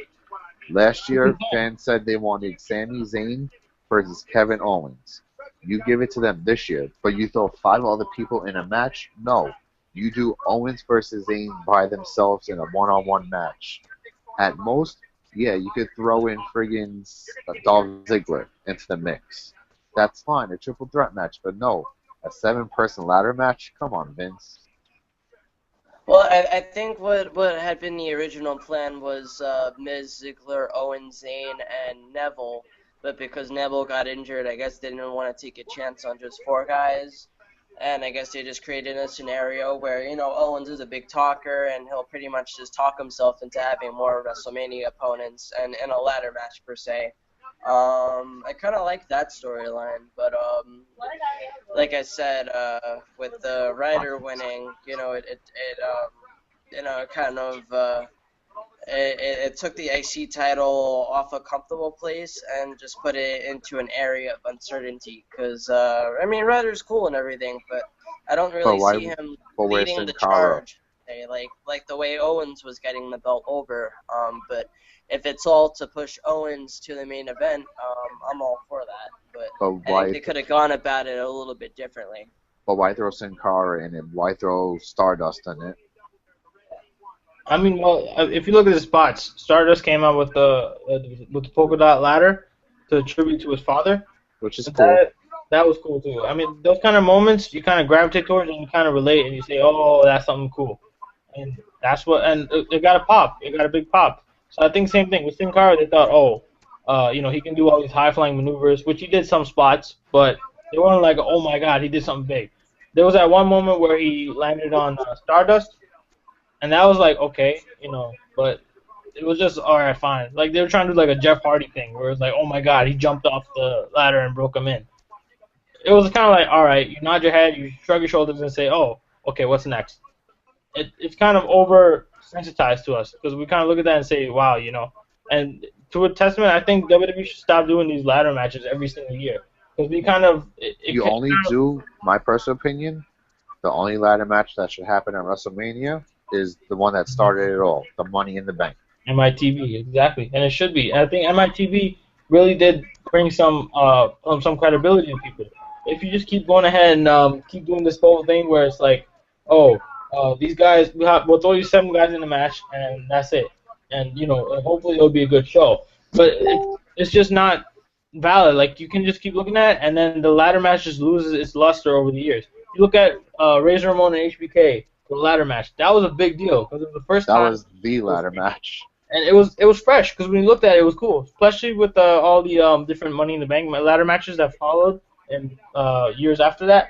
[SPEAKER 2] Last year, fans said they wanted Sami Zayn versus Kevin Owens. You give it to them this year, but you throw 5 other people in a match? No. You do Owens versus Zayn by themselves in a one-on-one match. At most, yeah, you could throw in friggin' Dolph Ziggler into the mix. That's fine, a triple threat match, but no, a 7-person ladder match? Come on, Vince.
[SPEAKER 3] Well, I think what had been the original plan was Miz, Ziggler, Owen, Zayn, and Neville. But because Neville got injured, I guess they didn't want to take a chance on just 4 guys. And I guess they just created a scenario where, Owens is a big talker, and he'll pretty much just talk himself into having more WrestleMania opponents and in a ladder match, per se. I kind of like that storyline, but like I said, with the Ryder winning, it took the IC title off a comfortable place and just put it into an area of uncertainty. Because Ryder's cool and everything, but I don't really see him leading the charge. Like the way Owens was getting the belt over. But if it's all to push Owens to the main event, I'm all for that. But I think they could have gone about it a little bit differently.
[SPEAKER 2] But why throw Sin Cara in it? Why throw Stardust in it?
[SPEAKER 1] I mean, well, if you look at the spots, Stardust came out with the polka dot ladder to tribute to his father,
[SPEAKER 2] which is cool.
[SPEAKER 1] That was cool too. I mean, those kind of moments you kind of gravitate towards and you kind of relate and you say, oh, that's something cool, and it got a pop. It got a big pop. So I think same thing with Sin Cara. They thought, he can do all these high flying maneuvers, which he did some spots, but they weren't like, oh my God, he did something big. There was that one moment where he landed on Stardust. And that was like, okay, but it was just, all right, fine. Like, they were trying to do like a Jeff Hardy thing where it's like, oh my God, he jumped off the ladder and broke him in. It was kind of like, all right, you nod your head, you shrug your shoulders and say, oh, okay, what's next? It's kind of over-sensitized to us because we kind of look at that and say, wow, And to a testament, I think WWE should stop doing these ladder matches every single year. Because we kind of...
[SPEAKER 2] my personal opinion, the only ladder match that should happen at WrestleMania is the one that started it all, the Money in the Bank.
[SPEAKER 1] MITV, exactly, and it should be. And I think MITV really did bring some credibility to people. If you just keep going ahead and keep doing this whole thing where it's like, these guys, we'll throw you 7 guys in the match, and that's it. And hopefully it'll be a good show. But it's just not valid. Like, you can just keep looking at it, and then the ladder match just loses its luster over the years. You look at Razor Ramon and HBK. The ladder match. That was a big deal because it was the first time.
[SPEAKER 2] That was the ladder match.
[SPEAKER 1] And it was fresh because when you looked at it, it was cool, especially with all the different Money in the Bank ladder matches that followed and years after that.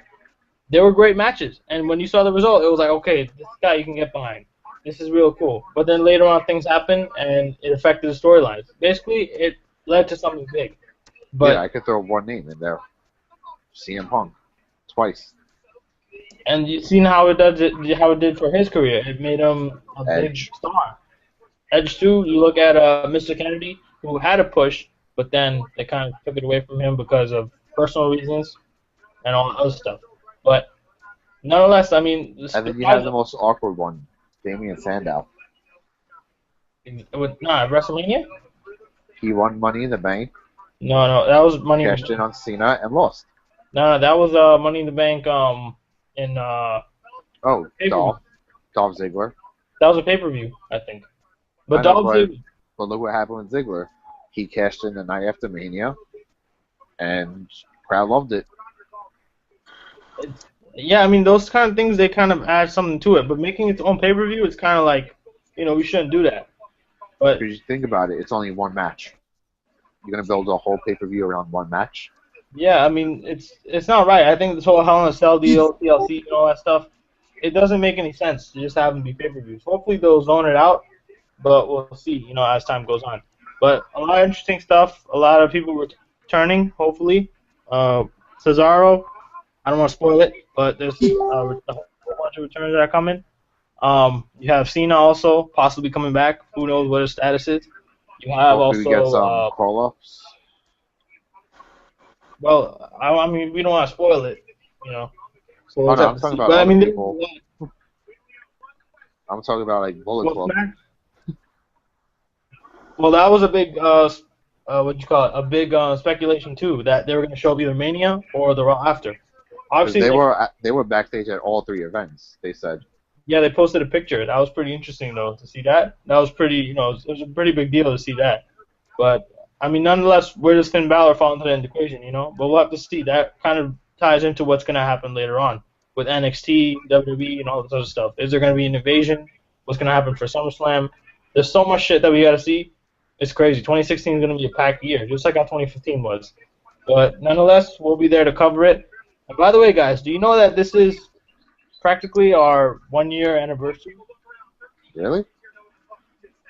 [SPEAKER 1] They were great matches. And when you saw the result, it was like, okay, this guy you can get behind. This is real cool. But then later on, things happened and it affected the storylines. Basically, it led to something big. But
[SPEAKER 2] yeah, I could throw one name in there. CM Punk. Twice.
[SPEAKER 1] And you've seen how it did for his career. It made him a big star. Edge too. You look at Mr. Kennedy, who had a push, but then they kind of took it away from him because of personal reasons and all that other stuff. But nonetheless, I mean,
[SPEAKER 2] I think you have the most awkward one, Damian Sandow.
[SPEAKER 1] WrestleMania?
[SPEAKER 2] He won Money in the Bank,
[SPEAKER 1] No, that was Money in the
[SPEAKER 2] cashed in on Cena, and lost.
[SPEAKER 1] No, that was Money in the Bank in
[SPEAKER 2] Oh,
[SPEAKER 1] pay-per-view.
[SPEAKER 2] Dolph Ziggler.
[SPEAKER 1] That was a pay-per-view, I think. But
[SPEAKER 2] I know,
[SPEAKER 1] Dolph Ziggler,
[SPEAKER 2] but look what happened with Ziggler. He cashed in the night after Mania, and crowd loved it.
[SPEAKER 1] yeah, I mean those kind of things they kind of add something to it. But making its own pay-per-view, it's kind of like, we shouldn't do that. But
[SPEAKER 2] Because you think about it, it's only one match. You're gonna build a whole pay-per-view around one match.
[SPEAKER 1] yeah, I mean it's not right. I think this whole Hell in a Cell deal, TLC, and all that stuff, it doesn't make any sense to just have them be pay-per-views. Hopefully they'll zone it out, but we'll see, as time goes on. But a lot of interesting stuff. A lot of people returning, hopefully. Cesaro, I don't want to spoil it, but there's a whole bunch of returns that are coming. You have Cena also possibly coming back. Who knows what his status is? You have
[SPEAKER 2] Hopefully we get some
[SPEAKER 1] also,
[SPEAKER 2] call-ups.
[SPEAKER 1] well, I mean, we don't want to spoil it, So we'll
[SPEAKER 2] Oh, no,
[SPEAKER 1] have
[SPEAKER 2] I'm
[SPEAKER 1] to
[SPEAKER 2] talking
[SPEAKER 1] see.
[SPEAKER 2] about
[SPEAKER 1] But I
[SPEAKER 2] other
[SPEAKER 1] mean,
[SPEAKER 2] people. I'm talking about like Bullet Club.
[SPEAKER 1] Well, that was a big, what you call it? A big speculation too, that they were going to show up either Mania or the Raw after. Obviously,
[SPEAKER 2] They were backstage at all three events. They said.
[SPEAKER 1] yeah, they posted a picture. That was pretty interesting though to see that. That was pretty, it was a pretty big deal to see that. But I mean, nonetheless, where does Finn Balor fall into the equation? But we'll have to see. That kind of ties into what's going to happen later on with NXT, WWE, and all this other stuff. Is there going to be an invasion? What's going to happen for SummerSlam? There's so much shit that we got to see. It's crazy. 2016 is going to be a packed year, just like how 2015 was. But nonetheless, we'll be there to cover it. And by the way, guys, do you know that this is practically our 1-year anniversary?
[SPEAKER 2] Really?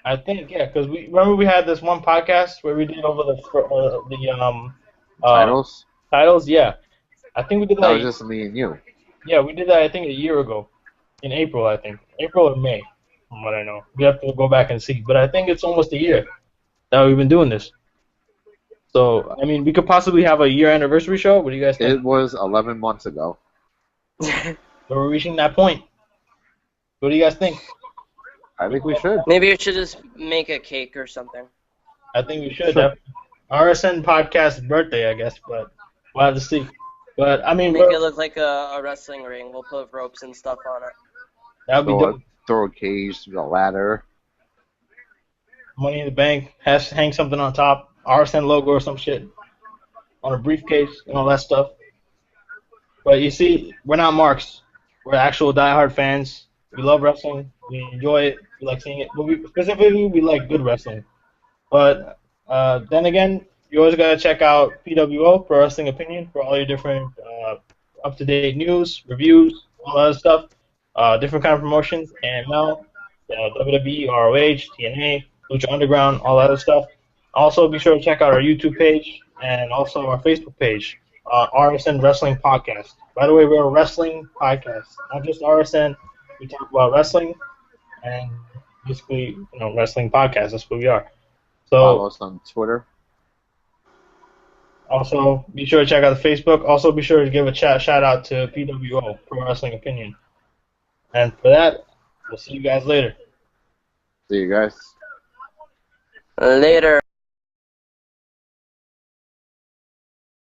[SPEAKER 1] I think, yeah, because we had this one podcast where we did over the titles. Yeah, I think we did that.
[SPEAKER 2] That was just me and you.
[SPEAKER 1] Yeah, we did that. I think a year ago, in April. I think April or May, from what I know. We have to go back and see, but I think it's almost a year that we've been doing this. So I mean, we could possibly have a year anniversary show. What do you guys think?
[SPEAKER 2] It was 11 months ago.
[SPEAKER 1] But we're reaching that point. What do you guys think?
[SPEAKER 2] I think we should.
[SPEAKER 3] Maybe you should just make a cake or something.
[SPEAKER 1] I think we should. RSN podcast birthday, I guess, but we'll have to see. But I mean,
[SPEAKER 3] Make it look like a wrestling ring. We'll put ropes and stuff on it.
[SPEAKER 1] that would be dope.
[SPEAKER 2] Throw a cage through the ladder.
[SPEAKER 1] Money in the Bank, hang something on top, RSN logo or some shit on a briefcase and all that stuff. But you see, we're not marks. We're actual diehard fans. We love wrestling. We enjoy it. We like seeing it. But specifically, we like good wrestling. But then again, you always got to check out PWO, Pro Wrestling Opinion, for all your different up-to-date news, reviews, all that other stuff, different kind of promotions, and now WWE, ROH, TNA, Lucha Underground, all that other stuff. Also, be sure to check out our YouTube page and also our Facebook page, RSN Wrestling Podcast. By the way, we're a wrestling podcast, not just RSN. We talk about wrestling and basically, wrestling podcast. That's what we are.
[SPEAKER 2] Follow
[SPEAKER 1] So
[SPEAKER 2] us on Twitter.
[SPEAKER 1] also be sure to check out the Facebook. Also be sure to give a shout out to PWO, Pro Wrestling Opinion. And for that, we'll see you guys later.
[SPEAKER 2] See you guys.
[SPEAKER 3] Later.